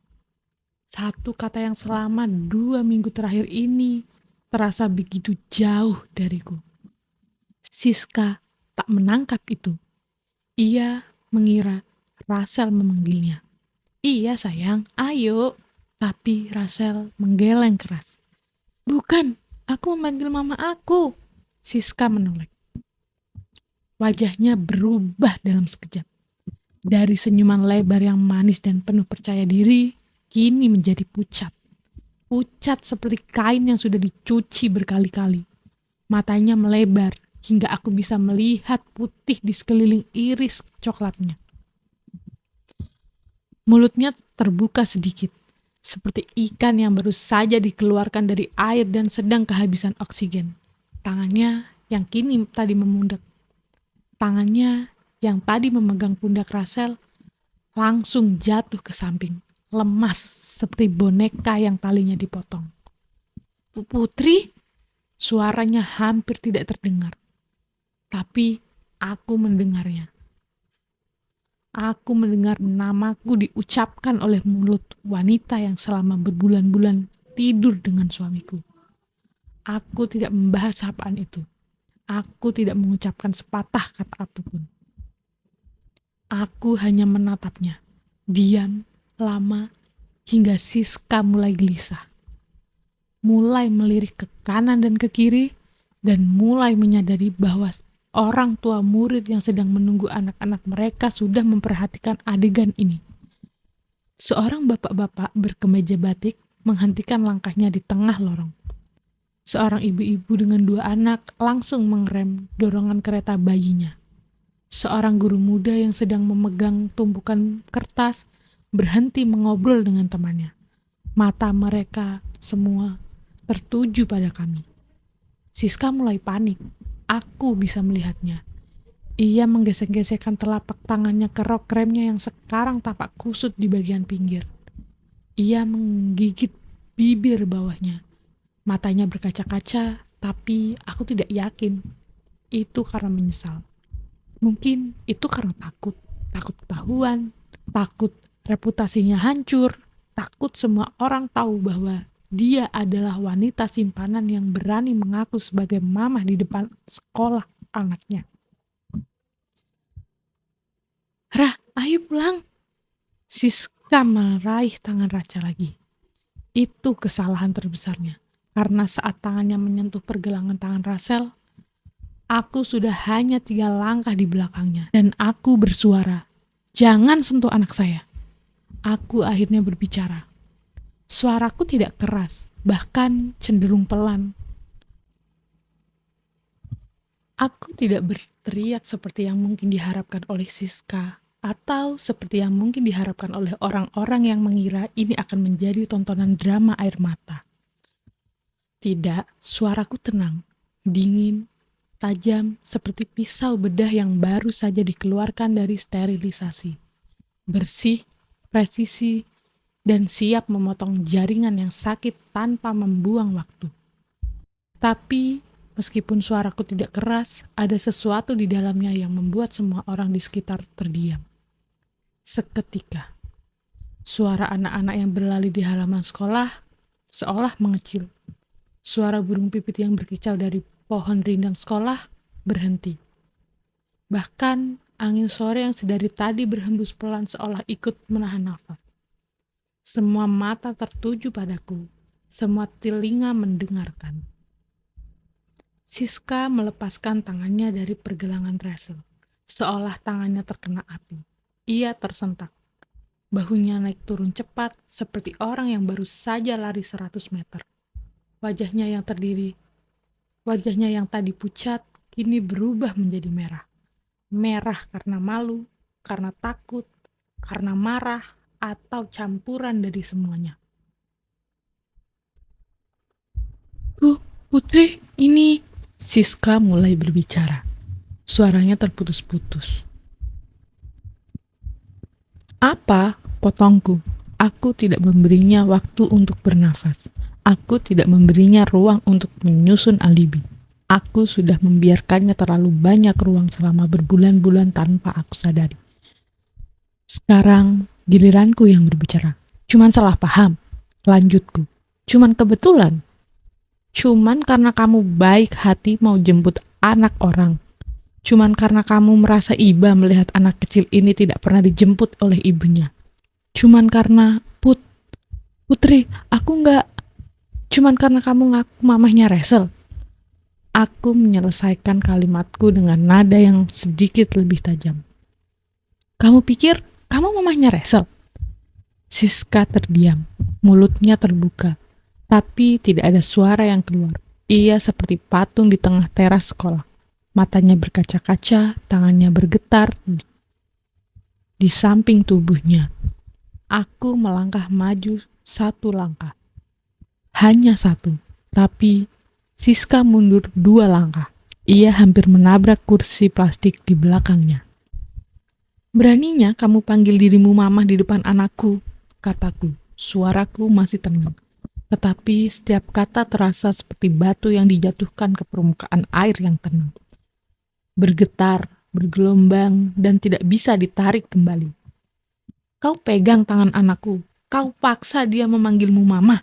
Speaker 1: Satu kata yang selama 2 minggu terakhir ini terasa begitu jauh dariku. Siska tak menangkap itu. Ia mengira Rachel memanggilnya. Iya sayang, ayo. Tapi Rachel menggeleng keras. Bukan, aku memanggil mama aku. Siska menoleh. Wajahnya berubah dalam sekejap. Dari senyuman lebar yang manis dan penuh percaya diri, kini menjadi pucat. Pucat seperti kain yang sudah dicuci berkali-kali. Matanya melebar hingga aku bisa melihat putih di sekeliling iris coklatnya. Mulutnya terbuka sedikit, seperti ikan yang baru saja dikeluarkan dari air dan sedang kehabisan oksigen. Tangannya yang kini tadi memundak. Tangannya yang tadi memegang pundak Rachel langsung jatuh ke samping, lemas seperti boneka yang talinya dipotong. Putri, suaranya hampir tidak terdengar. Tapi aku mendengarnya. Aku mendengar namaku diucapkan oleh mulut wanita yang selama berbulan-bulan tidur dengan suamiku. Aku tidak membahas sapaan itu. Aku tidak mengucapkan sepatah kata apapun. Aku hanya menatapnya, diam, lama, hingga Siska mulai gelisah. Mulai melirik ke kanan dan ke kiri, dan mulai menyadari bahwa orang tua murid yang sedang menunggu anak-anak mereka sudah memperhatikan adegan ini. Seorang bapak-bapak berkemeja batik menghentikan langkahnya di tengah lorong. Seorang ibu-ibu dengan 2 anak langsung mengerem dorongan kereta bayinya. Seorang guru muda yang sedang memegang tumpukan kertas berhenti mengobrol dengan temannya. Mata mereka semua tertuju pada kami. Siska mulai panik. Aku bisa melihatnya. Ia menggesek-gesekkan telapak tangannya ke rok kremnya yang sekarang tampak kusut di bagian pinggir. Ia menggigit bibir bawahnya. Matanya berkaca-kaca, tapi aku tidak yakin. Itu karena menyesal. Mungkin itu karena takut. Takut ketahuan, takut reputasinya hancur, takut semua orang tahu bahwa dia adalah wanita simpanan yang berani mengaku sebagai mama di depan sekolah anaknya. Rah, ayo pulang. Siska meraih tangan Rachel lagi. Itu kesalahan terbesarnya. Karena saat tangannya menyentuh pergelangan tangan Rachel, aku sudah hanya 3 langkah di belakangnya. Dan aku bersuara, jangan sentuh anak saya. Aku akhirnya berbicara. Suaraku tidak keras, bahkan cenderung pelan. Aku tidak berteriak seperti yang mungkin diharapkan oleh Siska, atau seperti yang mungkin diharapkan oleh orang-orang yang mengira ini akan menjadi tontonan drama air mata. Tidak, suaraku tenang, dingin, tajam seperti pisau bedah yang baru saja dikeluarkan dari sterilisasi. Bersih, presisi, dan siap memotong jaringan yang sakit tanpa membuang waktu. Tapi, meskipun suaraku tidak keras, ada sesuatu di dalamnya yang membuat semua orang di sekitar terdiam. Seketika, suara anak-anak yang berlari di halaman sekolah seolah mengecil. Suara burung pipit yang berkicau dari pohon rindang sekolah berhenti. Bahkan, angin sore yang sedari tadi berhembus pelan seolah ikut menahan nafas. Semua mata tertuju padaku, semua telinga mendengarkan. Siska melepaskan tangannya dari pergelangan Rachel, seolah tangannya terkena api. Ia tersentak. Bahunya naik turun cepat seperti orang yang baru saja lari 100 meter. Wajahnya yang tadi pucat, kini berubah menjadi merah. Merah karena malu, karena takut, karena marah, atau campuran dari semuanya. Bu, Putri, ini... Siska mulai berbicara. Suaranya terputus-putus. Apa? Potongku. Aku tidak memberinya waktu untuk bernafas. Aku tidak memberinya ruang untuk menyusun alibi. Aku sudah membiarkannya terlalu banyak ruang selama berbulan-bulan tanpa aku sadari. Sekarang giliranku yang berbicara. Cuman salah paham. Lanjutku. Cuman kebetulan. Cuman karena kamu baik hati mau jemput anak orang. Cuman karena kamu merasa iba melihat anak kecil ini tidak pernah dijemput oleh ibunya. Cuman karena Putri, aku nggak. Cuman karena kamu ngaku mamahnya Resel. Aku menyelesaikan kalimatku dengan nada yang sedikit lebih tajam. Kamu pikir kamu mamahnya Resel? Siska terdiam, mulutnya terbuka, tapi tidak ada suara yang keluar. Ia seperti patung di tengah teras sekolah. Matanya berkaca-kaca, tangannya bergetar di samping tubuhnya. Aku melangkah maju 1 langkah. Hanya 1, tapi Siska mundur 2 langkah. Ia hampir menabrak kursi plastik di belakangnya. Beraninya kamu panggil dirimu mama di depan anakku, kataku. Suaraku masih tenang, tetapi setiap kata terasa seperti batu yang dijatuhkan ke permukaan air yang tenang. Bergetar, bergelombang, dan tidak bisa ditarik kembali. Kau pegang tangan anakku, kau paksa dia memanggilmu mama.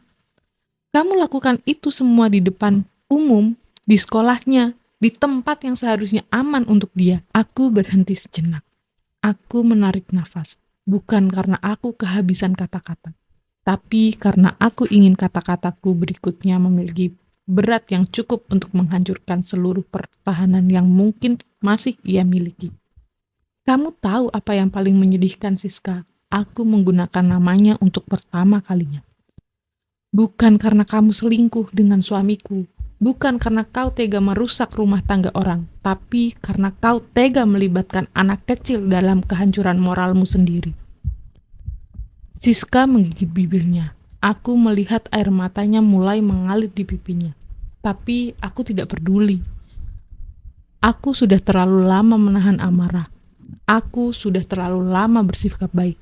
Speaker 1: Kamu lakukan itu semua di depan umum, di sekolahnya, di tempat yang seharusnya aman untuk dia. Aku berhenti sejenak. Aku menarik nafas, bukan karena aku kehabisan kata-kata, tapi karena aku ingin kata-kataku berikutnya memiliki berat yang cukup untuk menghancurkan seluruh pertahanan yang mungkin masih ia miliki. Kamu tahu apa yang paling menyedihkan, Siska? Aku menggunakan namanya untuk pertama kalinya. Bukan karena kamu selingkuh dengan suamiku, bukan karena kau tega merusak rumah tangga orang, tapi karena kau tega melibatkan anak kecil dalam kehancuran moralmu sendiri. Siska menggigit bibirnya. Aku melihat air matanya mulai mengalir di pipinya. Tapi aku tidak peduli. Aku sudah terlalu lama menahan amarah. Aku sudah terlalu lama bersikap baik.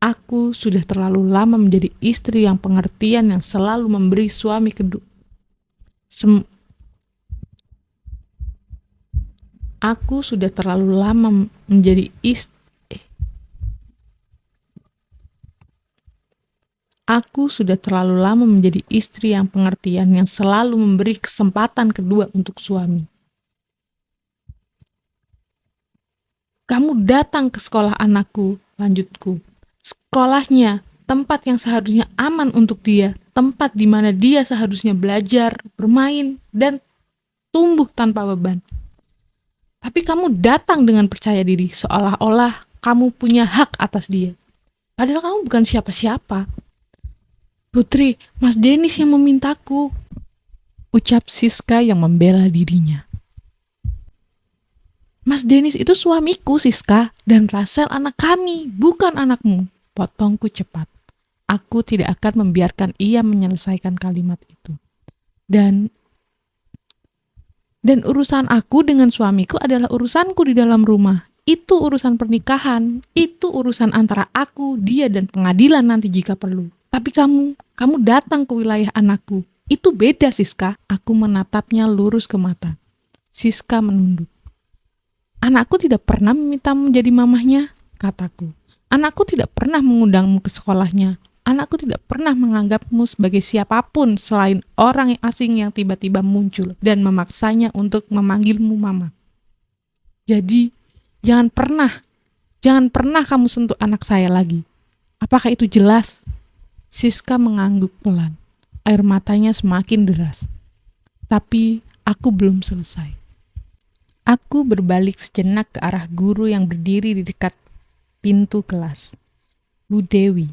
Speaker 1: Aku sudah terlalu lama menjadi istri yang pengertian yang selalu memberi suami kedua. Aku sudah terlalu lama menjadi istri. Aku sudah terlalu lama menjadi istri yang pengertian yang selalu memberi kesempatan kedua untuk suami. Kamu datang ke sekolah anakku, lanjutku. Sekolahnya, tempat yang seharusnya aman untuk dia, tempat di mana dia seharusnya belajar, bermain, dan tumbuh tanpa beban. Tapi kamu datang dengan percaya diri, seolah-olah kamu punya hak atas dia. Padahal kamu bukan siapa-siapa. Putri, Mas Denis yang memintaku, ucap Siska yang membela dirinya. Mas Denis itu suamiku, Siska, dan Rasel anak kami, bukan anakmu. Potongku cepat. Aku tidak akan membiarkan ia menyelesaikan kalimat itu. Dan urusan aku dengan suamiku adalah urusanku di dalam rumah. Itu urusan pernikahan, itu urusan antara aku, dia, dan pengadilan nanti jika perlu. Tapi kamu datang ke wilayah anakku. Itu beda, Siska. Aku menatapnya lurus ke mata. Siska menunduk. Anakku tidak pernah memintamu menjadi mamahnya, kataku. Anakku tidak pernah mengundangmu ke sekolahnya. Anakku tidak pernah menganggapmu sebagai siapapun selain orang yang asing yang tiba-tiba muncul dan memaksanya untuk memanggilmu mama. Jadi, jangan pernah kamu sentuh anak saya lagi. Apakah itu jelas? Siska mengangguk pelan. Air matanya semakin deras. Tapi aku belum selesai. Aku berbalik sejenak ke arah guru yang berdiri di dekat pintu kelas. Bu Dewi.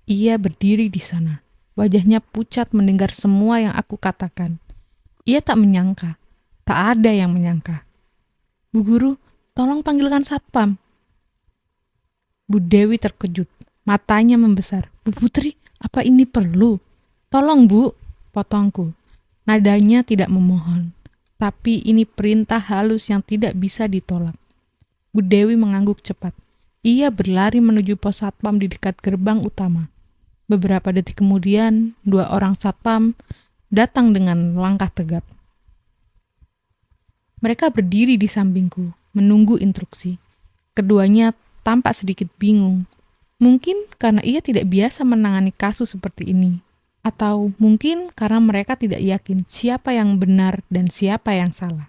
Speaker 1: Ia berdiri di sana. Wajahnya pucat mendengar semua yang aku katakan. Ia tak menyangka. Tak ada yang menyangka. Bu Guru, tolong panggilkan satpam. Bu Dewi terkejut. Matanya membesar. Bu Putri, apa ini perlu? Tolong, Bu, potongku. Nadanya tidak memohon. Tapi ini perintah halus yang tidak bisa ditolak. Bu Dewi mengangguk cepat.
Speaker 2: Ia berlari menuju pos satpam di dekat gerbang utama. Beberapa detik kemudian, 2 orang satpam datang dengan langkah tegap. Mereka berdiri di sampingku, menunggu instruksi. Keduanya tampak sedikit bingung. Mungkin karena ia tidak biasa menangani kasus seperti ini. Atau mungkin karena mereka tidak yakin siapa yang benar dan siapa yang salah.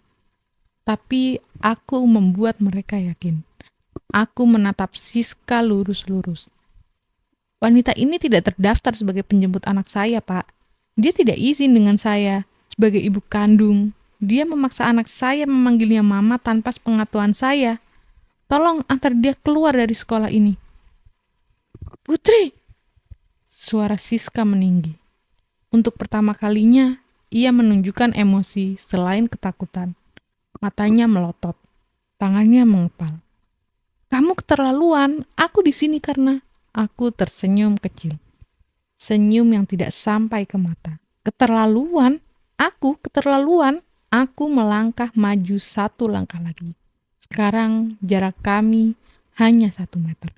Speaker 2: Tapi aku membuat mereka yakin. Aku menatap Siska lurus-lurus. Wanita ini tidak terdaftar sebagai penjemput anak saya, Pak. Dia tidak izin dengan saya sebagai ibu kandung. Dia memaksa anak saya memanggilnya mama tanpa sepengetahuan saya. Tolong antar dia keluar dari sekolah ini. Putri! Suara Siska meninggi. Untuk pertama kalinya, ia menunjukkan emosi selain ketakutan. Matanya melotot, tangannya mengepal. Kamu keterlaluan, aku di sini karena... Aku tersenyum kecil. Senyum yang tidak sampai ke mata. Keterlaluan? Aku keterlaluan? Aku melangkah maju 1 langkah lagi. Sekarang jarak kami hanya 1 meter.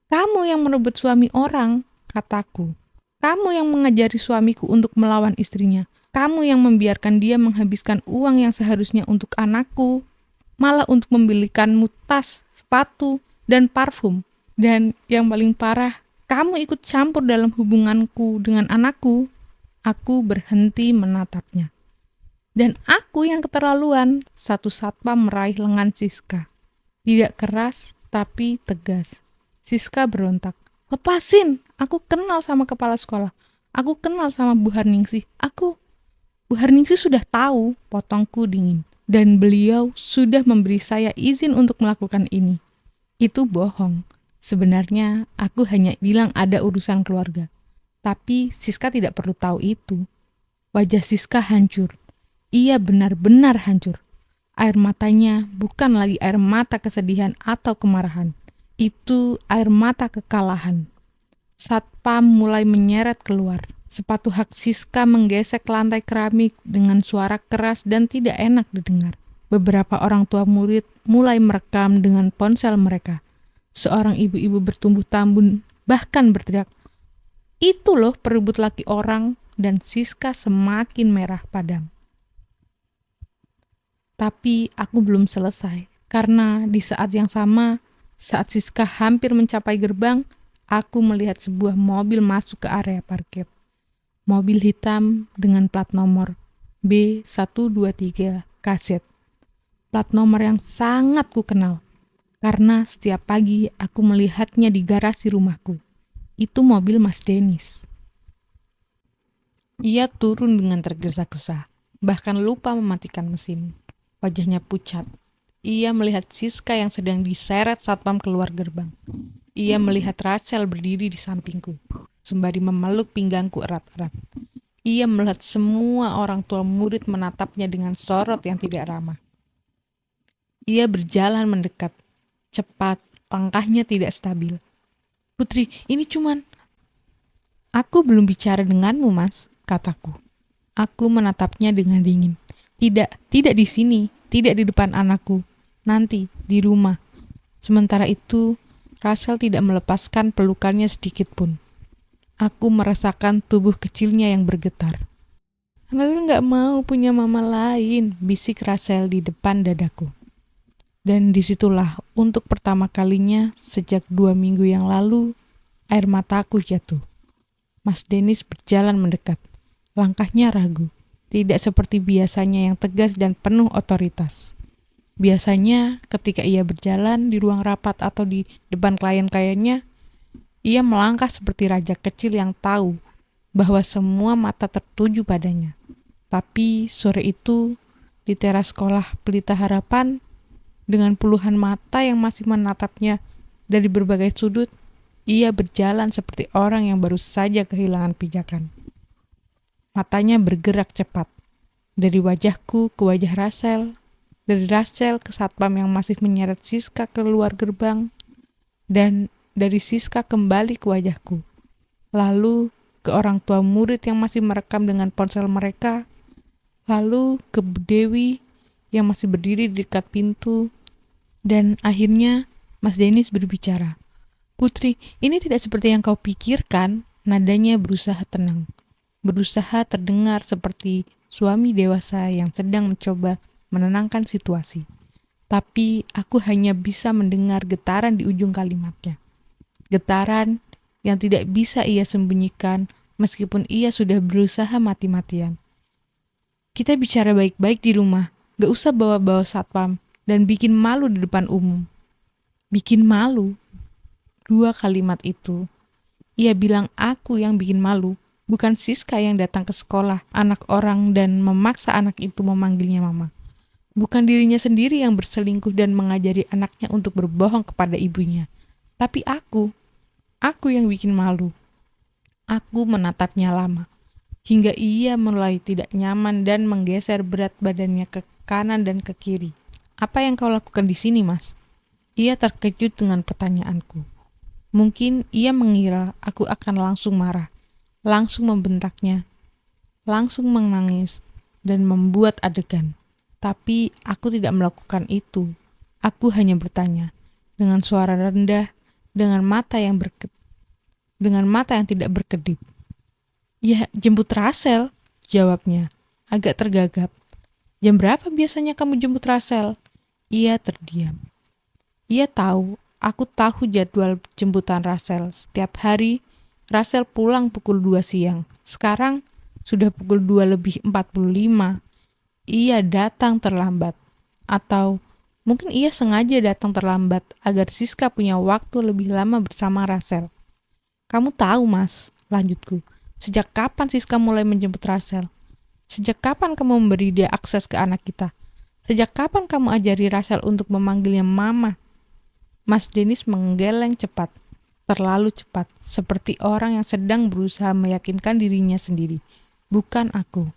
Speaker 2: Kamu yang merebut suami orang, kataku. Kamu yang mengajari suamiku untuk melawan istrinya. Kamu yang membiarkan dia menghabiskan uang yang seharusnya untuk anakku, malah untuk membelikanmu tas, sepatu, dan parfum. Dan yang paling parah, kamu ikut campur dalam hubunganku dengan anakku. Aku berhenti menatapnya. Dan aku yang keterlaluan. 1 satpam meraih lengan Siska. Tidak keras, tapi tegas. Siska berontak. Lepasin, aku kenal sama kepala sekolah. Aku kenal sama Bu Harningsih. Bu Harningsih sudah tahu, potongku dingin. Dan beliau sudah memberi saya izin untuk melakukan ini. Itu bohong. Sebenarnya aku hanya bilang ada urusan keluarga. Tapi Siska tidak perlu tahu itu. Wajah Siska hancur. Ia benar-benar hancur. Air matanya bukan lagi air mata kesedihan atau kemarahan. Itu air mata kekalahan. Satpam mulai menyeret keluar. Sepatu hak Siska menggesek lantai keramik dengan suara keras dan tidak enak didengar. Beberapa orang tua murid mulai merekam dengan ponsel mereka. Seorang ibu-ibu bertumbuh tambun bahkan berteriak, "Itu loh perebut laki orang," dan Siska semakin merah padam. Tapi aku belum selesai, karena di saat yang sama, saat Siska hampir mencapai gerbang, aku melihat sebuah mobil masuk ke area parkir. Mobil hitam dengan plat nomor B123 Kaset. Plat nomor yang sangat kukenal. Karena setiap pagi aku melihatnya di garasi rumahku. Itu mobil Mas Denis. Ia turun dengan tergesa-gesa, bahkan lupa mematikan mesin. Wajahnya pucat. Ia melihat Siska yang sedang diseret satpam keluar gerbang. Ia melihat Rachel berdiri di sampingku, sembari memeluk pinggangku erat-erat. Ia melihat semua orang tua murid menatapnya dengan sorot yang tidak ramah. Ia berjalan mendekat. Cepat, langkahnya tidak stabil. Putri, ini cuman... Aku belum bicara denganmu, Mas, kataku. Aku menatapnya dengan dingin. Tidak di sini, tidak di depan anakku. Nanti, di rumah. Sementara itu, Rachel tidak melepaskan pelukannya sedikit pun. Aku merasakan tubuh kecilnya yang bergetar. Rachel gak mau punya mama lain, bisik Rachel di depan dadaku. Dan disitulah untuk pertama kalinya sejak 2 minggu yang lalu, air mataku jatuh. Mas Denis berjalan mendekat. Langkahnya ragu, tidak seperti biasanya yang tegas dan penuh otoritas. Biasanya ketika ia berjalan di ruang rapat atau di depan klien-kliennya, ia melangkah seperti raja kecil yang tahu bahwa semua mata tertuju padanya. Tapi sore itu, di teras sekolah Pelita Harapan, dengan puluhan mata yang masih menatapnya dari berbagai sudut, ia berjalan seperti orang yang baru saja kehilangan pijakan. Matanya bergerak cepat, dari wajahku ke wajah Rachel, dari Rachel ke satpam yang masih menyeret Siska keluar gerbang, dan dari Siska kembali ke wajahku, lalu ke orang tua murid yang masih merekam dengan ponsel mereka, lalu ke Bu Dewi yang masih berdiri di dekat pintu, dan akhirnya Mas Dennis berbicara. Putri, ini tidak seperti yang kau pikirkan. Nadanya berusaha tenang. Berusaha terdengar seperti suami dewasa yang sedang mencoba menenangkan situasi. Tapi aku hanya bisa mendengar getaran di ujung kalimatnya. Getaran yang tidak bisa ia sembunyikan meskipun ia sudah berusaha mati-matian. Kita bicara baik-baik di rumah, gak usah bawa-bawa satpam dan bikin malu di depan umum. Bikin malu? 2 kalimat itu. Ia bilang aku yang bikin malu, bukan Siska yang datang ke sekolah anak orang dan memaksa anak itu memanggilnya mama. Bukan dirinya sendiri yang berselingkuh dan mengajari anaknya untuk berbohong kepada ibunya. Tapi aku yang bikin malu. Aku menatapnya lama, hingga ia mulai tidak nyaman dan menggeser berat badannya ke kanan dan ke kiri. Apa yang kau lakukan di sini, Mas? Ia terkejut dengan pertanyaanku. Mungkin ia mengira aku akan langsung marah, langsung membentaknya, langsung menangis, dan membuat adegan. Tapi aku tidak melakukan itu. Aku hanya bertanya, dengan suara rendah, dengan mata yang tidak berkedip. Ya, jemput Rasel, jawabnya, agak tergagap. Jam berapa biasanya kamu jemput Rasel? Ia terdiam. Ia tahu, aku tahu jadwal jemputan Rasel. Setiap hari, Rasel pulang pukul 2 siang. Sekarang, sudah pukul 2:45. Ia datang terlambat. Atau, mungkin ia sengaja datang terlambat agar Siska punya waktu lebih lama bersama Rasel. Kamu tahu, Mas, lanjutku. Sejak kapan Siska mulai menjemput Rasel? Sejak kapan kamu memberi dia akses ke anak kita? Sejak kapan kamu ajari Rasel untuk memanggilnya mama? Mas Dennis menggeleng cepat, terlalu cepat, seperti orang yang sedang berusaha meyakinkan dirinya sendiri. Bukan aku.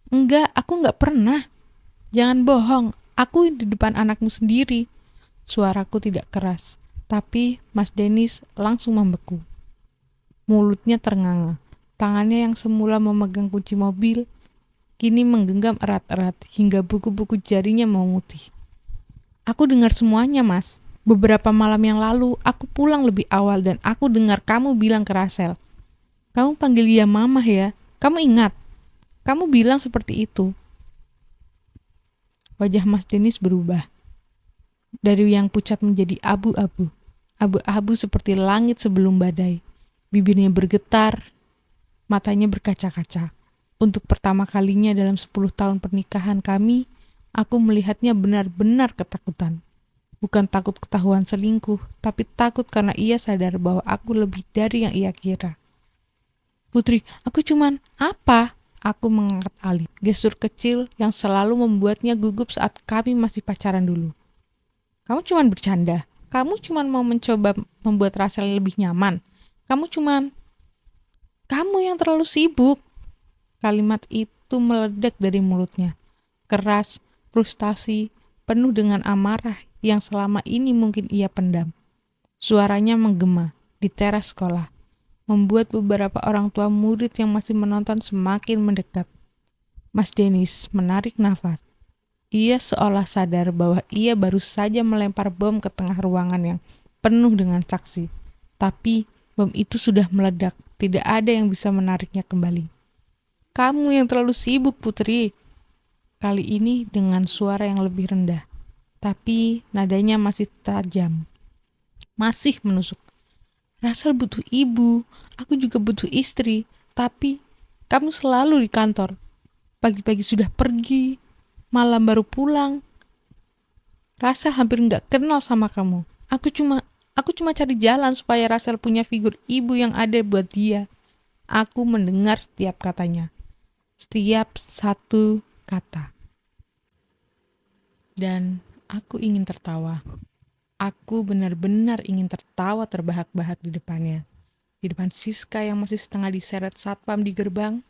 Speaker 2: Enggak, aku enggak pernah. Jangan bohong, aku di depan anakmu sendiri. Suaraku tidak keras, tapi Mas Dennis langsung membeku. Mulutnya ternganga, tangannya yang semula memegang kunci mobil, kini menggenggam erat-erat hingga buku-buku jarinya memutih. Aku dengar semuanya, Mas. Beberapa malam yang lalu, aku pulang lebih awal dan aku dengar kamu bilang ke Rasel. Kamu panggil dia mama ya? Kamu ingat? Kamu bilang seperti itu. Wajah Mas Dennis berubah. Dari yang pucat menjadi abu-abu. Abu-abu seperti langit sebelum badai. Bibirnya bergetar, matanya berkaca-kaca. Untuk pertama kalinya dalam 10 tahun pernikahan kami, aku melihatnya benar-benar ketakutan. Bukan takut ketahuan selingkuh, tapi takut karena ia sadar bahwa aku lebih dari yang ia kira. Putri, aku cuman apa? Aku mengangkat alis, gestur kecil yang selalu membuatnya gugup saat kami masih pacaran dulu. Kamu cuman bercanda. Kamu cuman mau mencoba membuat Rasel lebih nyaman. Kamu yang terlalu sibuk. Kalimat itu meledak dari mulutnya. Keras, frustasi, penuh dengan amarah yang selama ini mungkin ia pendam. Suaranya menggema di teras sekolah, membuat beberapa orang tua murid yang masih menonton semakin mendekat. Mas Dennis menarik nafas. Ia seolah sadar bahwa ia baru saja melempar bom ke tengah ruangan yang penuh dengan saksi. Tapi bom itu sudah meledak, tidak ada yang bisa menariknya kembali. Kamu yang terlalu sibuk, Putri. Kali ini dengan suara yang lebih rendah. Tapi nadanya masih tajam, masih menusuk. Rasel butuh ibu, aku juga butuh istri, tapi kamu selalu di kantor. Pagi-pagi sudah pergi, malam baru pulang. Rasel hampir nggak kenal sama kamu. Aku cuma cari jalan supaya Rasel punya figur ibu yang ada buat dia. Aku mendengar setiap katanya, setiap satu kata. Dan aku ingin tertawa. Aku benar-benar ingin tertawa terbahak-bahak di depannya. Di depan Siska yang masih setengah diseret satpam di gerbang.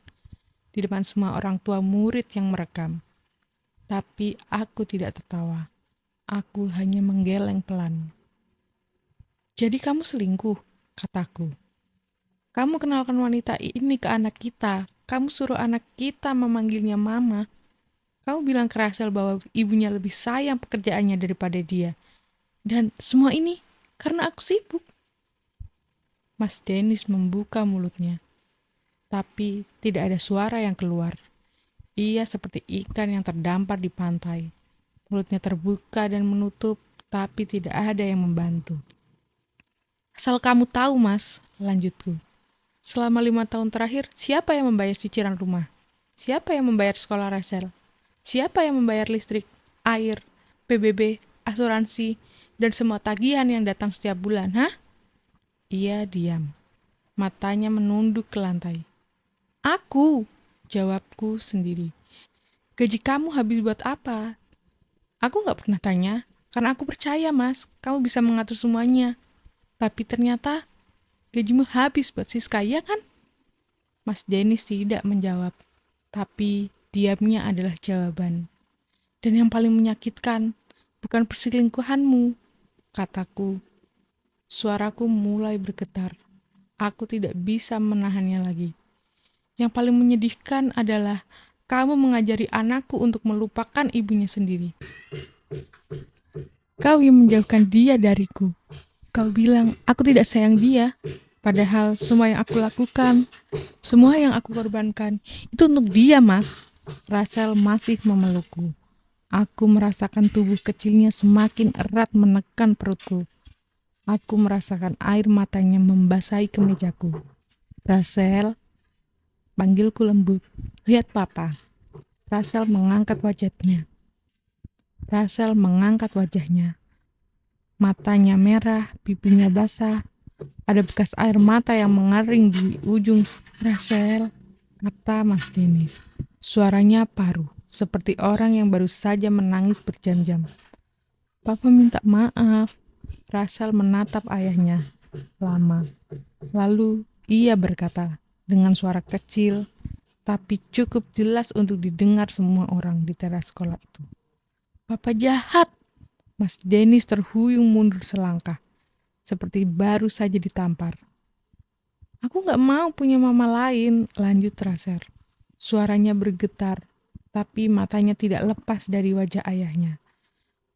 Speaker 2: Di depan semua orang tua murid yang merekam. Tapi aku tidak tertawa. Aku hanya menggeleng pelan. Jadi kamu selingkuh, kataku. Kamu kenalkan wanita ini ke anak kita. Kamu suruh anak kita memanggilnya mama. Kamu bilang ke Rasel bahwa ibunya lebih sayang pekerjaannya daripada dia. Dan semua ini karena aku sibuk. Mas Dennis membuka mulutnya, tapi tidak ada suara yang keluar. Ia seperti ikan yang terdampar di pantai. Mulutnya terbuka dan menutup, tapi tidak ada yang membantu. Asal kamu tahu, Mas, lanjutku. Selama 5 tahun terakhir, siapa yang membayar cicilan rumah? Siapa yang membayar sekolah Rachel? Siapa yang membayar listrik, air, PBB, asuransi, dan semua tagihan yang datang setiap bulan, hah? Ia diam. Matanya menunduk ke lantai. Aku, jawabku sendiri. Gaji kamu habis buat apa? Aku gak pernah tanya, karena aku percaya, Mas, kamu bisa mengatur semuanya. Tapi ternyata gajimu habis buat Siska, ya kan? Mas Dennis tidak menjawab, tapi diamnya adalah jawaban. Dan yang paling menyakitkan, bukan perselingkuhanmu, kataku. Suaraku mulai bergetar. Aku tidak bisa menahannya lagi. Yang paling menyedihkan adalah kamu mengajari anakku untuk melupakan ibunya sendiri. Kau yang menjauhkan dia dariku. Kau bilang aku tidak sayang dia. Padahal semua yang aku lakukan, semua yang aku korbankan, itu untuk dia, Mas. Rachel masih memelukku. Aku merasakan tubuh kecilnya semakin erat menekan perutku. Aku merasakan air matanya membasahi kemejaku. Rachel, panggilku lembut. Lihat papa. Rachel mengangkat wajahnya. Matanya merah, pipinya basah. Ada bekas air mata yang mengering di ujung. Rachel, kata Mas Dennis. Suaranya paruh, seperti orang yang baru saja menangis berjam-jam. Papa minta maaf. Rachel menatap ayahnya lama. Lalu ia berkata dengan suara kecil, tapi cukup jelas untuk didengar semua orang di teras sekolah itu. Papa jahat. Mas Dennis terhuyung mundur selangkah, seperti baru saja ditampar. Aku gak mau punya mama lain, lanjut Rachel. Suaranya bergetar, tapi matanya tidak lepas dari wajah ayahnya.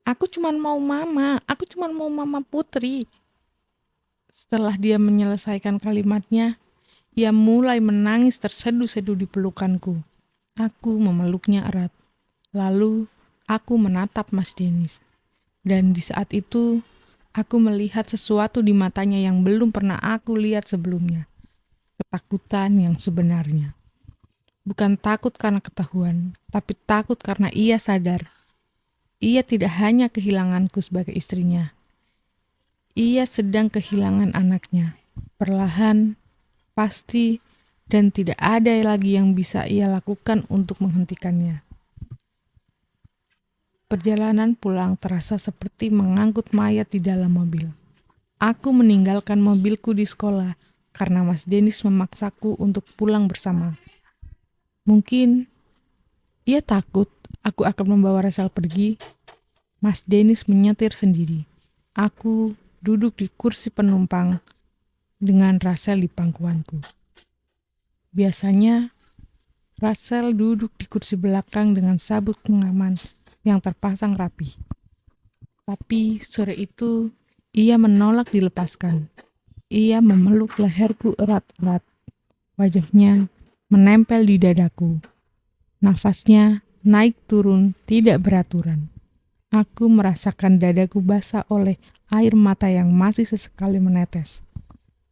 Speaker 2: Aku cuma mau mama putri. Setelah dia menyelesaikan kalimatnya, ia mulai menangis terseduh-seduh di pelukanku. Aku memeluknya erat. Lalu aku menatap Mas Dennis. Dan di saat itu, aku melihat sesuatu di matanya yang belum pernah aku lihat sebelumnya. Ketakutan yang sebenarnya. Bukan takut karena ketahuan, tapi takut karena ia sadar. Ia tidak hanya kehilanganku sebagai istrinya. Ia sedang kehilangan anaknya. Perlahan, pasti, dan tidak ada lagi yang bisa ia lakukan untuk menghentikannya. Perjalanan pulang terasa seperti mengangkut mayat di dalam mobil. Aku meninggalkan mobilku di sekolah karena Mas Dennis memaksaku untuk pulang bersama. Mungkin ia takut aku akan membawa Rachel pergi. Mas Dennis menyetir sendiri. Aku duduk di kursi penumpang dengan Rachel di pangkuanku. Biasanya Rachel duduk di kursi belakang dengan sabuk pengaman yang terpasang rapi. Tapi sore itu ia menolak dilepaskan. Ia memeluk leherku erat-erat. Wajahnya menempel di dadaku. Nafasnya naik turun tidak beraturan. Aku merasakan dadaku basah oleh air mata yang masih sesekali menetes.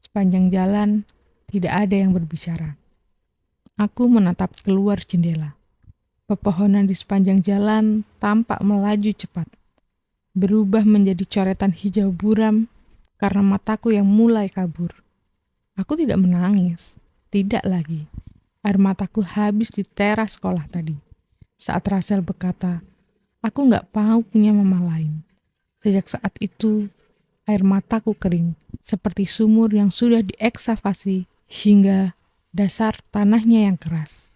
Speaker 2: Sepanjang jalan tidak ada yang berbicara. Aku menatap keluar jendela. Pepohonan di sepanjang jalan tampak melaju cepat, berubah menjadi coretan hijau buram karena mataku yang mulai kabur. Aku tidak menangis, tidak lagi. Air mataku habis di teras sekolah tadi. Saat Rachel berkata, aku gak mau punya mama lain. Sejak saat itu, air mataku kering, seperti sumur yang sudah diekskavasi hingga dasar tanahnya yang keras.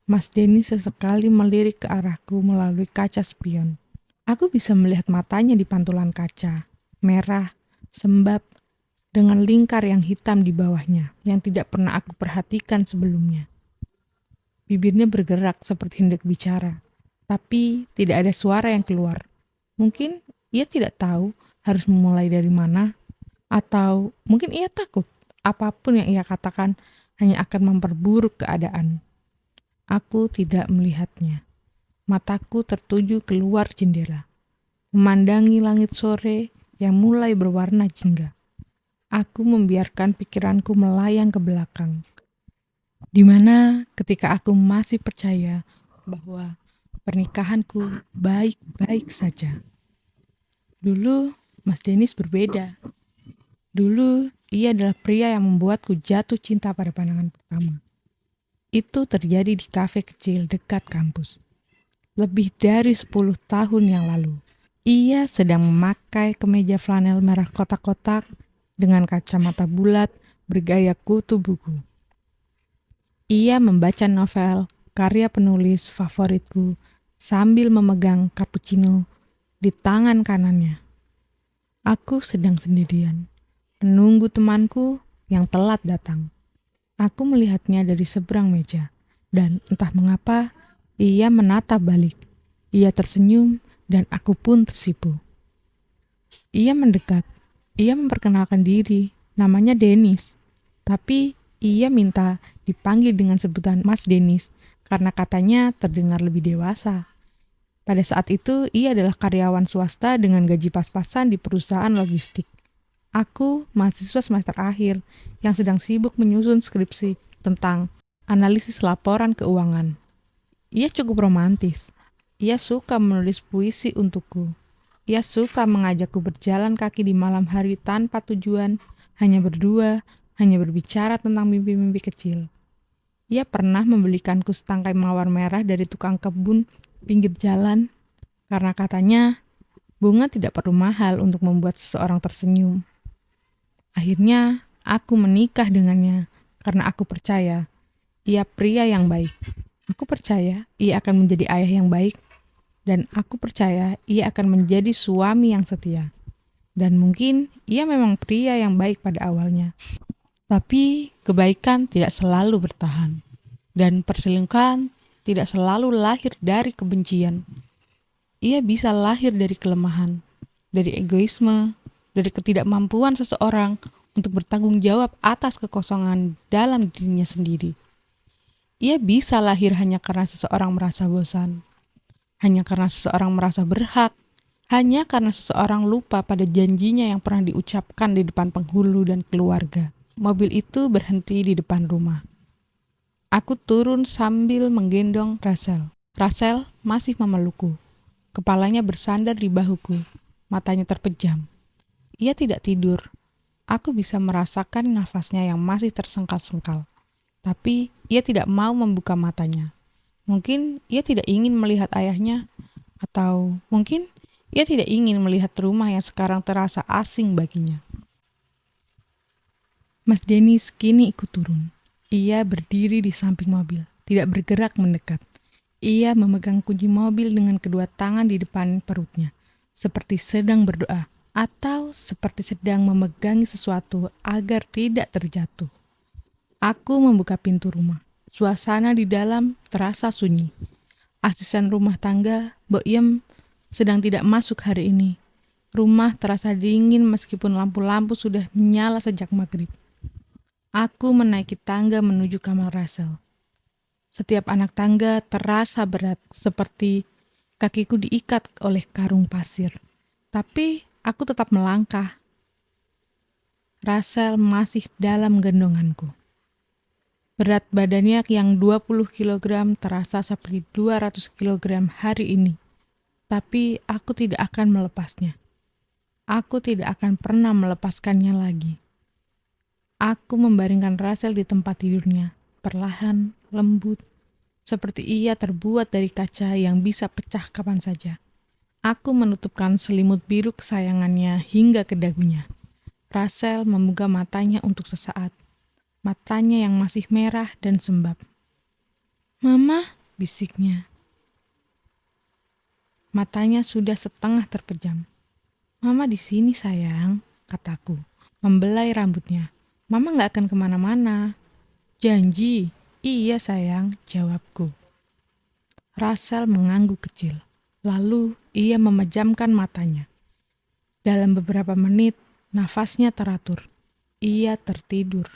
Speaker 2: Mas Dennis sesekali melirik ke arahku melalui kaca spion. Aku bisa melihat matanya di pantulan kaca, merah, sembab, dengan lingkar yang hitam di bawahnya, yang tidak pernah aku perhatikan sebelumnya. Bibirnya bergerak seperti hendak bicara, tapi tidak ada suara yang keluar. Mungkin Ia tidak tahu harus memulai dari mana, atau mungkin ia takut apapun yang ia katakan hanya akan memperburuk keadaan. Aku tidak melihatnya. Mataku tertuju keluar jendela, memandangi langit sore yang mulai berwarna jingga. Aku membiarkan pikiranku melayang ke belakang, di mana ketika aku masih percaya bahwa pernikahanku baik-baik saja. Dulu Mas Denis berbeda. Dulu ia adalah pria yang membuatku jatuh cinta pada pandangan pertama. Itu terjadi di kafe kecil dekat kampus. Lebih dari 10 tahun yang lalu. Ia sedang memakai kemeja flanel merah kotak-kotak dengan kacamata bulat bergaya kutu buku. Ia membaca novel karya penulis favoritku sambil memegang cappuccino di tangan kanannya. Aku sedang sendirian, menunggu temanku yang telat datang. Aku melihatnya dari seberang meja, dan entah mengapa ia menatap balik. Ia tersenyum, dan aku pun tersipu. Ia mendekat, ia memperkenalkan diri, namanya Denis. Tapi ia minta dipanggil dengan sebutan Mas Denis, karena katanya terdengar lebih dewasa. Pada saat itu, ia adalah karyawan swasta dengan gaji pas-pasan di perusahaan logistik. Aku mahasiswa semester akhir yang sedang sibuk menyusun skripsi tentang analisis laporan keuangan. Ia cukup romantis. Ia suka menulis puisi untukku. Ia suka mengajakku berjalan kaki di malam hari tanpa tujuan, hanya berdua, hanya berbicara tentang mimpi-mimpi kecil. Ia pernah membelikanku setangkai mawar merah dari tukang kebun pinggir jalan, karena katanya bunga tidak perlu mahal untuk membuat seseorang tersenyum. Akhirnya, aku menikah dengannya karena aku percaya ia pria yang baik. Aku percaya ia akan menjadi ayah yang baik, dan aku percaya ia akan menjadi suami yang setia. Dan mungkin ia memang pria yang baik pada awalnya. Tapi kebaikan tidak selalu bertahan. Dan perselingkuhan tidak selalu lahir dari kebencian. Ia bisa lahir dari kelemahan, dari egoisme, dari ketidakmampuan seseorang untuk bertanggung jawab atas kekosongan dalam dirinya sendiri. Ia bisa lahir hanya karena seseorang merasa bosan, hanya karena seseorang merasa berhak, hanya karena seseorang lupa pada janjinya yang pernah diucapkan di depan penghulu dan keluarga. Mobil itu berhenti di depan rumah. Aku turun sambil menggendong Rachel. Rachel masih memelukku. Kepalanya bersandar di bahuku, matanya terpejam. Ia tidak tidur. Aku bisa merasakan nafasnya yang masih tersengkal-sengkal. Tapi ia tidak mau membuka matanya. Mungkin ia tidak ingin melihat ayahnya, atau mungkin ia tidak ingin melihat rumah yang sekarang terasa asing baginya. Mas Denis kini ikut turun. Ia berdiri di samping mobil, tidak bergerak mendekat. Ia memegang kunci mobil dengan kedua tangan di depan perutnya, seperti sedang berdoa, atau seperti sedang memegangi sesuatu agar tidak terjatuh. Aku membuka pintu rumah. Suasana di dalam terasa sunyi. Asisten rumah tangga, Mbok Yem, sedang tidak masuk hari ini. Rumah terasa dingin meskipun lampu-lampu sudah menyala sejak maghrib. Aku menaiki tangga menuju kamar Rachel. Setiap anak tangga terasa berat, seperti kakiku diikat oleh karung pasir. Tapi aku tetap melangkah. Rachel masih dalam gendonganku. Berat badannya yang 20 kg terasa seperti 200 kg hari ini. Tapi aku tidak akan melepasnya. Aku tidak akan pernah melepaskannya lagi. Aku membaringkan Rachel di tempat tidurnya, perlahan, lembut, seperti ia terbuat dari kaca yang bisa pecah kapan saja. Aku menutupkan selimut biru kesayangannya hingga ke dagunya. Rachel membuka matanya untuk sesaat, matanya yang masih merah dan sembab. "Mama," bisiknya. Matanya sudah setengah terpejam. "Mama di sini sayang," kataku, membelai rambutnya. "Mama gak akan kemana-mana." "Janji." "Iya sayang," jawabku. Rachel mengangguk kecil. Lalu ia memejamkan matanya. Dalam beberapa menit, nafasnya teratur. Ia tertidur.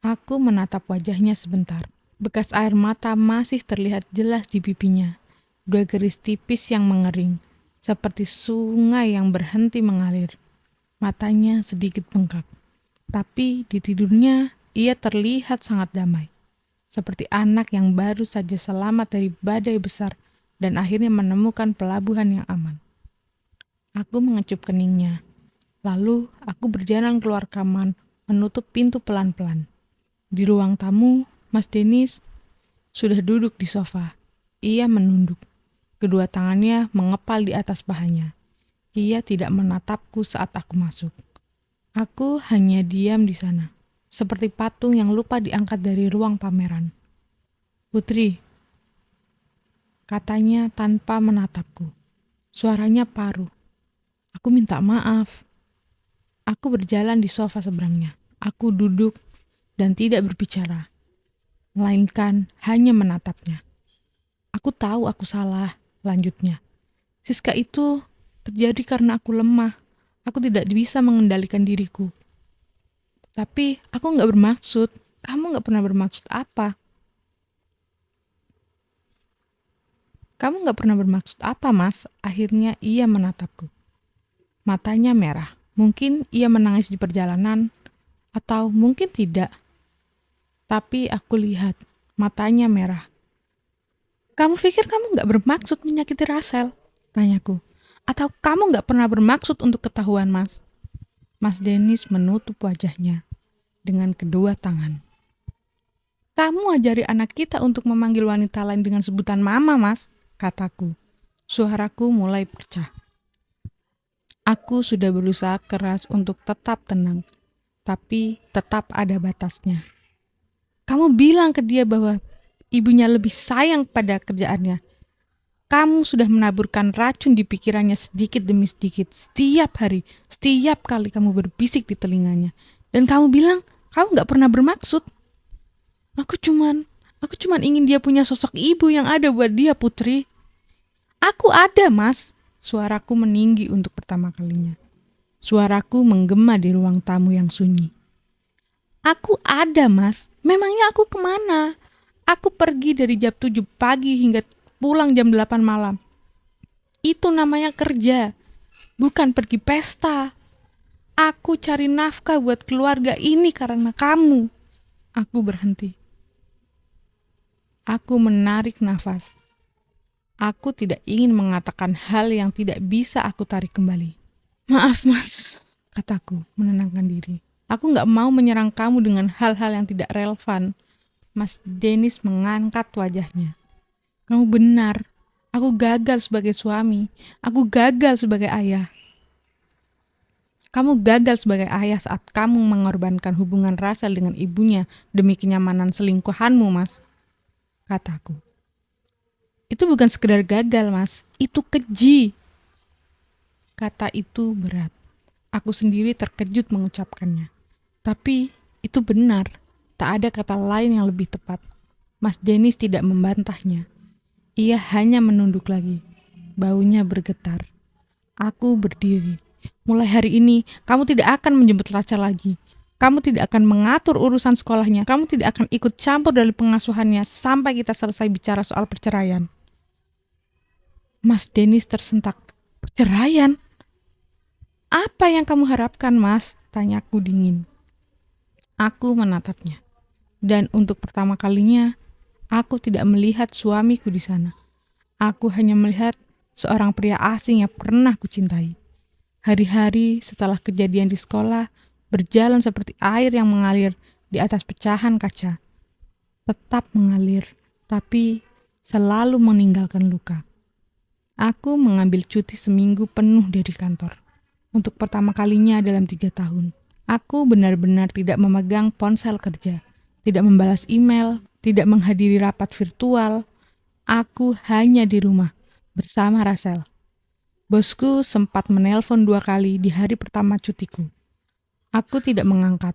Speaker 2: Aku menatap wajahnya sebentar. Bekas air mata masih terlihat jelas di pipinya. 2 garis tipis yang mengering, seperti sungai yang berhenti mengalir. Matanya sedikit bengkak. Tapi di tidurnya, ia terlihat sangat damai. Seperti anak yang baru saja selamat dari badai besar dan akhirnya menemukan pelabuhan yang aman. Aku mengecup keningnya. Lalu aku berjalan keluar kamar, menutup pintu pelan-pelan. Di ruang tamu, Mas Denis sudah duduk di sofa. Ia menunduk. Kedua tangannya mengepal di atas pahanya. Ia tidak menatapku saat aku masuk. Aku hanya diam di sana, seperti patung yang lupa diangkat dari ruang pameran. "Putri," katanya tanpa menatapku. Suaranya paruh. Aku minta maaf. Aku berjalan di sofa seberangnya. Aku duduk dan tidak berbicara, melainkan hanya menatapnya. "Aku tahu aku salah," lanjutnya. "Siska itu terjadi karena aku lemah. Aku tidak bisa mengendalikan diriku. Tapi aku nggak bermaksud. Kamu nggak pernah bermaksud apa? Kamu nggak pernah bermaksud apa, Mas?" Akhirnya ia menatapku. Matanya merah. Mungkin ia menangis di perjalanan, atau mungkin tidak. Tapi aku lihat, matanya merah. "Kamu pikir kamu nggak bermaksud menyakiti Rasel?" tanyaku. "Atau kamu nggak pernah bermaksud untuk ketahuan, Mas?" Mas Denis menutup wajahnya dengan kedua tangan. "Kamu ajari anak kita untuk memanggil wanita lain dengan sebutan mama, Mas," kataku. Suaraku mulai pecah. Aku sudah berusaha keras untuk tetap tenang, tapi tetap ada batasnya. "Kamu bilang ke dia bahwa ibunya lebih sayang pada kerjaannya. Kamu sudah menaburkan racun di pikirannya sedikit demi sedikit, setiap hari, setiap kali kamu berbisik di telinganya. Dan kamu bilang kamu gak pernah bermaksud. Aku cuman ingin dia punya sosok ibu yang ada buat dia, Putri." "Aku ada, Mas." Suaraku meninggi untuk pertama kalinya. Suaraku menggema di ruang tamu yang sunyi. "Aku ada, Mas. Memangnya aku kemana? Aku pergi dari jam 7 pagi hingga pulang jam 8 malam. Itu namanya kerja, bukan pergi pesta. Aku cari nafkah buat keluarga ini karena kamu." Aku berhenti. Aku menarik nafas. Aku tidak ingin mengatakan hal yang tidak bisa aku tarik kembali. "Maaf, Mas," kataku menenangkan diri. "Aku gak mau menyerang kamu dengan hal-hal yang tidak relevan." Mas Denis mengangkat wajahnya. "Kamu benar. Aku gagal sebagai suami. Aku gagal sebagai ayah." "Kamu gagal sebagai ayah saat kamu mengorbankan hubungan Rasel dengan ibunya demi kenyamanan selingkuhanmu, Mas," kataku. "Itu bukan sekedar gagal, Mas. Itu keji." Kata itu berat. Aku sendiri terkejut mengucapkannya. Tapi itu benar. Tak ada kata lain yang lebih tepat. Mas Denis tidak membantahnya. Ia hanya menunduk lagi. Baunya bergetar. Aku berdiri. "Mulai hari ini, kamu tidak akan menjemput Rasel lagi. Kamu tidak akan mengatur urusan sekolahnya. Kamu tidak akan ikut campur dari pengasuhannya sampai kita selesai bicara soal perceraian." Mas Denis tersentak. "Perceraian? Apa yang kamu harapkan, Mas?" tanyaku dingin. Aku menatapnya. Dan untuk pertama kalinya, aku tidak melihat suamiku di sana. Aku hanya melihat seorang pria asing yang pernah kucintai. Hari-hari setelah kejadian di sekolah berjalan seperti air yang mengalir di atas pecahan kaca. Tetap mengalir, tapi selalu meninggalkan luka. Aku mengambil cuti seminggu penuh dari kantor. Untuk pertama kalinya dalam 3 tahun. Aku benar-benar tidak memegang ponsel kerja, tidak membalas email, tidak menghadiri rapat virtual. Aku hanya di rumah bersama Rasel. Bosku sempat menelpon 2 kali di hari pertama cutiku. Aku tidak mengangkat.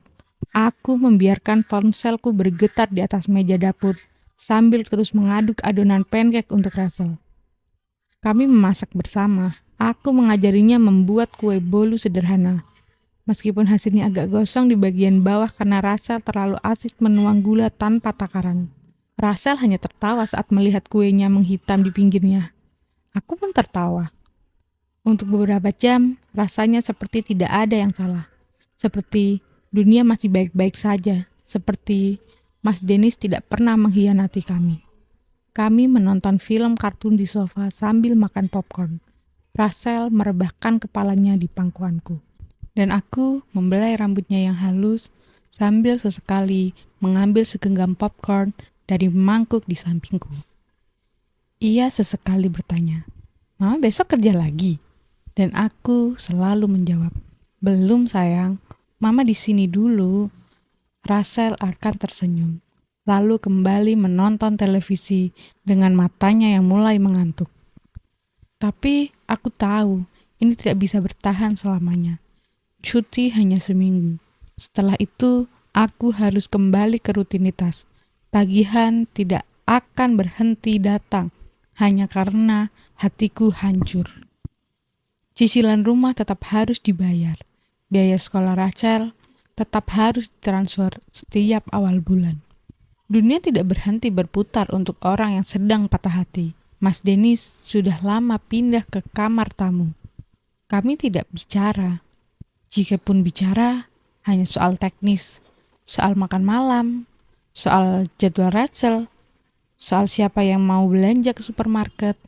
Speaker 2: Aku membiarkan ponselku bergetar di atas meja dapur sambil terus mengaduk adonan pancake untuk Rasel. Kami memasak bersama, Aku mengajarinya membuat kue bolu sederhana. Meskipun hasilnya agak gosong di bagian bawah karena Rachel terlalu asik menuang gula tanpa takaran. Rachel hanya tertawa saat melihat kuenya menghitam di pinggirnya. Aku pun tertawa. Untuk beberapa jam, rasanya seperti tidak ada yang salah. Seperti dunia masih baik-baik saja. Seperti Mas Dennis tidak pernah mengkhianati kami. Kami menonton film kartun di sofa sambil makan popcorn. Rachel merebahkan kepalanya di pangkuanku. Dan aku membelai rambutnya yang halus sambil sesekali mengambil segenggam popcorn dari mangkuk di sampingku. Ia sesekali bertanya, "Mama besok kerja lagi?" Dan aku selalu menjawab, "Belum sayang, Mama di sini dulu." Rachel akan tersenyum, lalu kembali menonton televisi dengan matanya yang mulai mengantuk. Tapi aku tahu ini tidak bisa bertahan selamanya. Cuti hanya seminggu. Setelah itu, aku harus kembali ke rutinitas. Tagihan tidak akan berhenti datang hanya karena hatiku hancur. Cicilan rumah tetap harus dibayar. Biaya sekolah Rachel tetap harus ditransfer setiap awal bulan. Dunia tidak berhenti berputar untuk orang yang sedang patah hati. Mas Dennis sudah lama pindah ke kamar tamu. Kami tidak bicara. Jikapun bicara, hanya soal teknis, soal makan malam, soal jadwal Rachel, soal siapa yang mau belanja ke supermarket.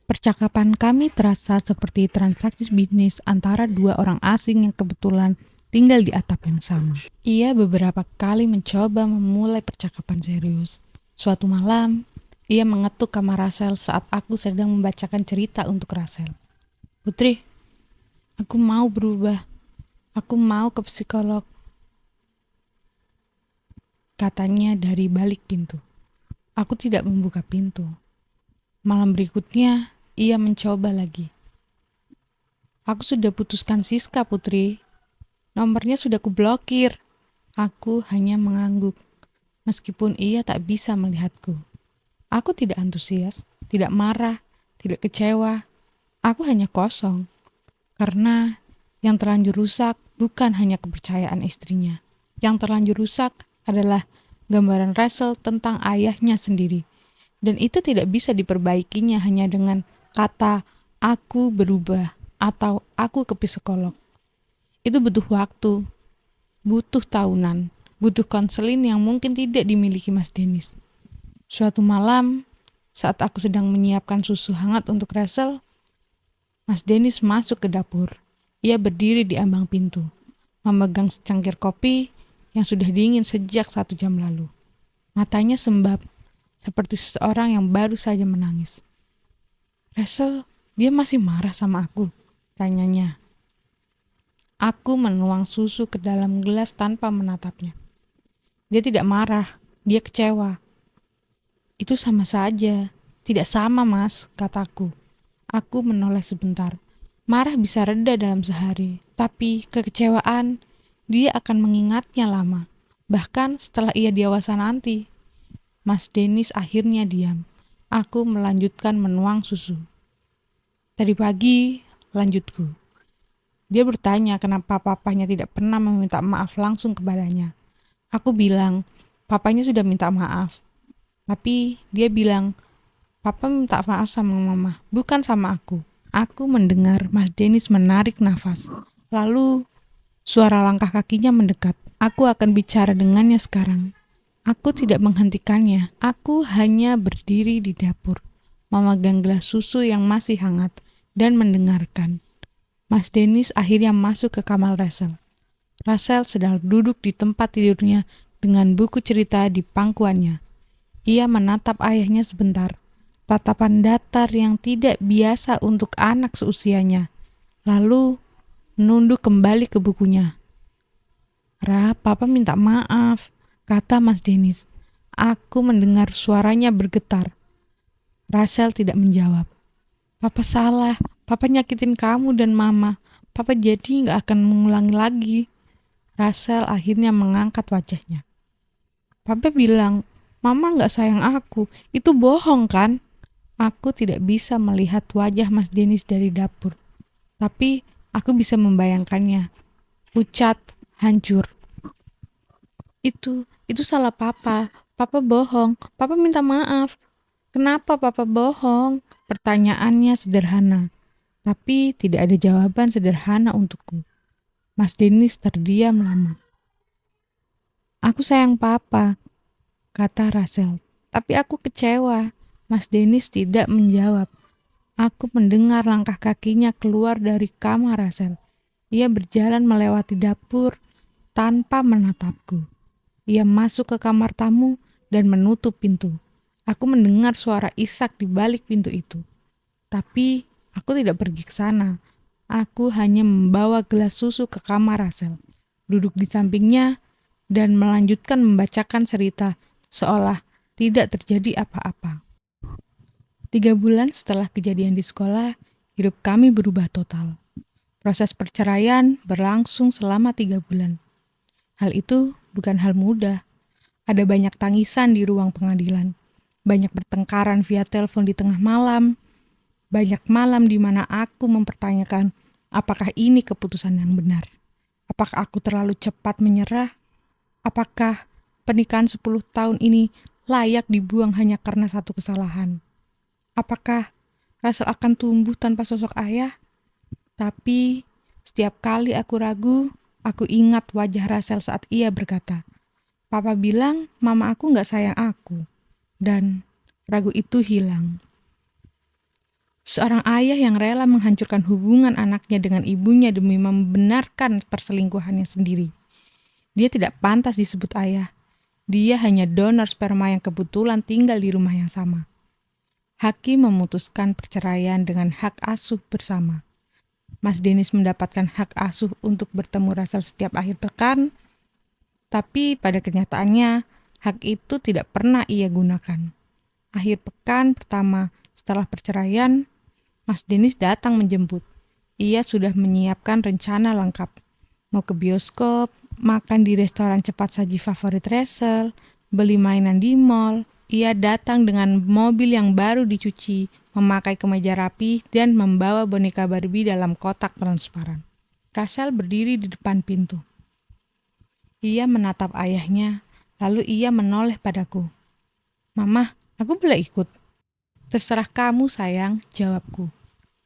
Speaker 2: Percakapan kami terasa seperti transaksi bisnis antara dua orang asing yang kebetulan tinggal di atap yang sama. Ia beberapa kali mencoba memulai percakapan serius. Suatu malam, ia mengetuk kamar Rachel saat aku sedang membacakan cerita untuk Rachel. "Putri, aku mau berubah. Aku mau ke psikolog," katanya dari balik pintu. Aku tidak membuka pintu. Malam berikutnya, ia mencoba lagi. "Aku sudah putuskan Siska, Putri. Nomornya sudah kublokir." Aku hanya mengangguk, meskipun ia tak bisa melihatku. Aku tidak antusias, tidak marah, tidak kecewa. Aku hanya kosong. Karena yang terlanjur rusak bukan hanya kepercayaan istrinya. Yang terlanjur rusak adalah gambaran Rachel tentang ayahnya sendiri. Dan itu tidak bisa diperbaikinya hanya dengan kata "aku berubah" atau "aku ke psikolog." Itu butuh waktu, butuh tahunan, butuh konseling yang mungkin tidak dimiliki Mas Dennis. Suatu malam, saat aku sedang menyiapkan susu hangat untuk Rachel, Mas Dennis masuk ke dapur. Ia berdiri di ambang pintu, memegang secangkir kopi yang sudah dingin sejak 1 jam lalu. Matanya sembab, seperti seseorang yang baru saja menangis. "Rachel, dia masih marah sama aku?" tanyanya. Aku menuang susu ke dalam gelas tanpa menatapnya. "Dia tidak marah, dia kecewa." "Itu sama saja." "Tidak sama, Mas," kataku. Aku menoleh sebentar. Marah bisa reda dalam sehari, tapi kekecewaan dia akan mengingatnya lama, bahkan setelah ia dewasa nanti. Mas Dennis akhirnya diam. Aku melanjutkan menuang susu. "Tadi pagi," lanjutku, "dia bertanya kenapa papanya tidak pernah meminta maaf langsung kepadanya. Aku bilang, papanya sudah minta maaf. Tapi dia bilang, papa minta maaf sama mama, bukan sama aku." Aku mendengar Mas Dennis menarik nafas. Lalu suara langkah kakinya mendekat. Aku akan bicara dengannya sekarang. Aku tidak menghentikannya. Aku hanya berdiri di dapur, memegang gelas susu yang masih hangat dan mendengarkan. Mas Dennis akhirnya masuk ke kamar Rachel. Rachel sedang duduk di tempat tidurnya dengan buku cerita di pangkuannya. Ia menatap ayahnya sebentar. Tatapan datar yang tidak biasa untuk anak seusianya. Lalu menunduk kembali ke bukunya. "Ra, papa minta maaf," kata Mas Dennis. Aku mendengar suaranya bergetar. Rachel tidak menjawab. "Papa salah, papa nyakitin kamu dan mama. Papa jadi gak akan mengulangi lagi." Rachel akhirnya mengangkat wajahnya. "Papa bilang, mama gak sayang aku. Itu bohong kan?" Aku tidak bisa melihat wajah Mas Denis dari dapur, tapi aku bisa membayangkannya. Pucat, hancur. Itu salah papa. Papa bohong. Papa minta maaf. Kenapa papa bohong? Pertanyaannya sederhana, tapi tidak ada jawaban sederhana untukku. Mas Denis terdiam lama. Aku sayang papa, kata Rachel. Tapi aku kecewa. Mas Denis tidak menjawab. Aku mendengar langkah kakinya keluar dari kamar Rachel. Ia berjalan melewati dapur tanpa menatapku. Ia masuk ke kamar tamu dan menutup pintu. Aku mendengar suara isak di balik pintu itu. Tapi aku tidak pergi ke sana. Aku hanya membawa gelas susu ke kamar Rachel, duduk di sampingnya, dan melanjutkan membacakan cerita seolah tidak terjadi apa-apa. 3 bulan setelah kejadian di sekolah, hidup kami berubah total. Proses perceraian berlangsung selama 3 bulan. Hal itu bukan hal mudah. Ada banyak tangisan di ruang pengadilan, banyak pertengkaran via telepon di tengah malam, banyak malam di mana aku mempertanyakan apakah ini keputusan yang benar. Apakah aku terlalu cepat menyerah? Apakah pernikahan 10 tahun ini layak dibuang hanya karena satu kesalahan? Apakah Rachel akan tumbuh tanpa sosok ayah? Tapi setiap kali aku ragu, aku ingat wajah Rachel saat ia berkata, "Papa bilang mama aku gak sayang aku." Dan ragu itu hilang. Seorang ayah yang rela menghancurkan hubungan anaknya dengan ibunya demi membenarkan perselingkuhannya sendiri. Dia tidak pantas disebut ayah. Dia hanya donor sperma yang kebetulan tinggal di rumah yang sama. Hakim memutuskan perceraian dengan hak asuh bersama. Mas Denis mendapatkan hak asuh untuk bertemu Rachel setiap akhir pekan, tapi pada kenyataannya hak itu tidak pernah ia gunakan. Akhir pekan pertama setelah perceraian, Mas Denis datang menjemput. Ia sudah menyiapkan rencana lengkap. Mau ke bioskop, makan di restoran cepat saji favorit Rachel, beli mainan di mall. Ia datang dengan mobil yang baru dicuci, memakai kemeja rapi, dan membawa boneka Barbie dalam kotak transparan. Rachel berdiri di depan pintu. Ia menatap ayahnya, lalu ia menoleh padaku. "Mama, aku boleh ikut?" "Terserah kamu sayang," jawabku.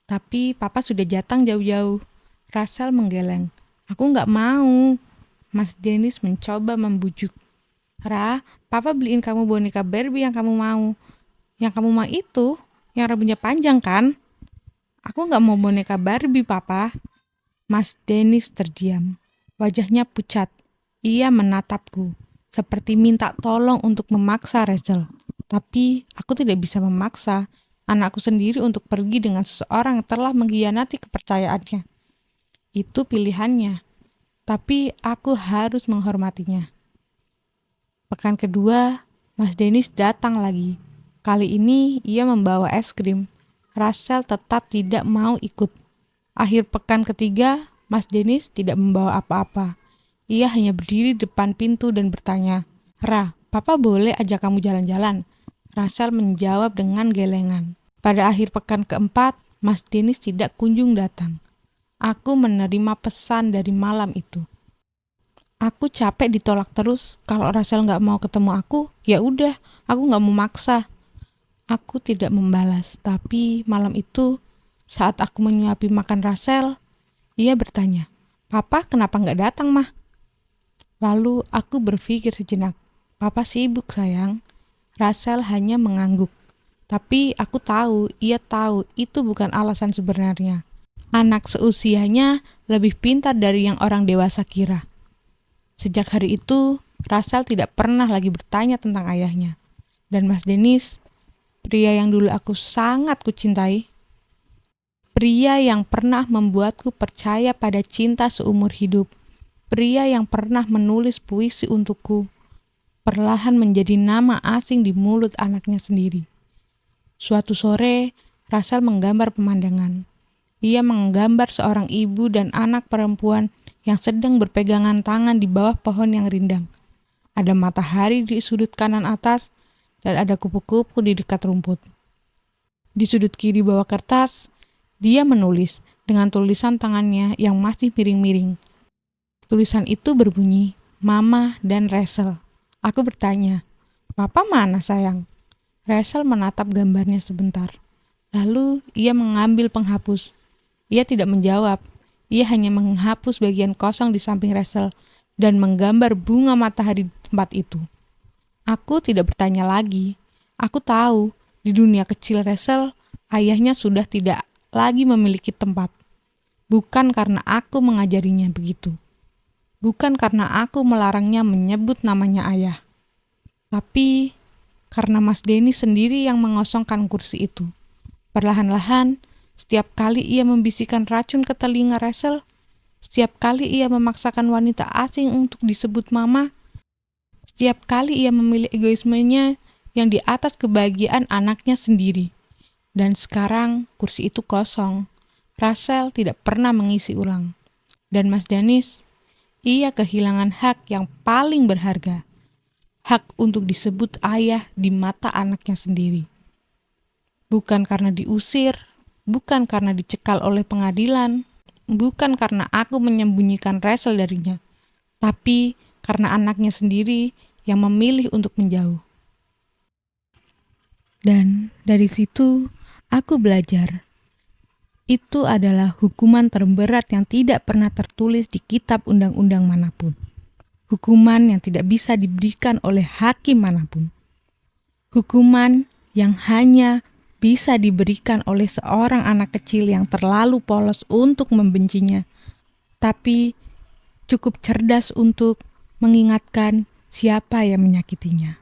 Speaker 2: "Tapi papa sudah datang jauh-jauh." Rachel menggeleng. "Aku gak mau." Mas Denis mencoba membujuk. "Ra, papa beliin kamu boneka Barbie yang kamu mau. Yang kamu mau itu, yang rambutnya panjang kan?" "Aku gak mau boneka Barbie, papa." Mas Denis terdiam. Wajahnya pucat. Ia menatapku, seperti minta tolong untuk memaksa Rachel. Tapi aku tidak bisa memaksa anakku sendiri untuk pergi dengan seseorang yang telah mengkhianati kepercayaannya. Itu pilihannya, tapi aku harus menghormatinya. Pekan kedua, Mas Denis datang lagi. Kali ini ia membawa es krim. Rachel tetap tidak mau ikut. Akhir pekan ketiga, Mas Denis tidak membawa apa-apa. Ia hanya berdiri depan pintu dan bertanya, "Ra, papa boleh ajak kamu jalan-jalan?" Rachel menjawab dengan gelengan. Pada akhir pekan keempat, Mas Denis tidak kunjung datang. Aku menerima pesan dari malam itu. Aku capek ditolak terus. Kalau Rachel nggak mau ketemu aku, ya udah, aku nggak mau maksa. Aku tidak membalas, tapi malam itu saat aku menyuapi makan Rachel, ia bertanya, "Papa kenapa nggak datang, Mah?" Lalu aku berpikir sejenak. "Papa sibuk sayang." Rachel hanya mengangguk. Tapi aku tahu, ia tahu itu bukan alasan sebenarnya. Anak seusianya lebih pintar dari yang orang dewasa kira. Sejak hari itu, Rachel tidak pernah lagi bertanya tentang ayahnya. Dan Mas Denis, pria yang dulu aku sangat kucintai, pria yang pernah membuatku percaya pada cinta seumur hidup, pria yang pernah menulis puisi untukku, perlahan menjadi nama asing di mulut anaknya sendiri. Suatu sore, Rachel menggambar pemandangan. Ia menggambar seorang ibu dan anak perempuan yang sedang berpegangan tangan di bawah pohon yang rindang. Ada matahari di sudut kanan atas dan ada kupu-kupu di dekat rumput. Di sudut kiri bawah kertas, dia menulis dengan tulisan tangannya yang masih miring-miring. Tulisan itu berbunyi, Mama dan Rachel. Aku bertanya, Papa mana sayang? Rachel menatap gambarnya sebentar. Lalu ia mengambil penghapus. Ia tidak menjawab. Ia hanya menghapus bagian kosong di samping Rachel dan menggambar bunga matahari di tempat itu. Aku tidak bertanya lagi. Aku tahu di dunia kecil Rachel, ayahnya sudah tidak lagi memiliki tempat. Bukan karena aku mengajarinya begitu. Bukan karena aku melarangnya menyebut namanya ayah. Tapi karena Mas Denny sendiri yang mengosongkan kursi itu. Perlahan-lahan, setiap kali ia membisikkan racun ke telinga Rachel, setiap kali ia memaksakan wanita asing untuk disebut mama, setiap kali ia memilih egoismenya yang di atas kebahagiaan anaknya sendiri. Dan sekarang kursi itu kosong. Rachel tidak pernah mengisi ulang. Dan Mas Danis, ia kehilangan hak yang paling berharga. Hak untuk disebut ayah di mata anaknya sendiri. Bukan karena diusir, bukan karena dicekal oleh pengadilan, bukan karena aku menyembunyikan Rachel darinya, tapi karena anaknya sendiri yang memilih untuk menjauh. Dan dari situ aku belajar. Itu adalah hukuman terberat yang tidak pernah tertulis di kitab undang-undang manapun. Hukuman yang tidak bisa diberikan oleh hakim manapun. Hukuman yang hanya bisa diberikan oleh seorang anak kecil yang terlalu polos untuk membencinya, tapi cukup cerdas untuk mengingatkan siapa yang menyakitinya.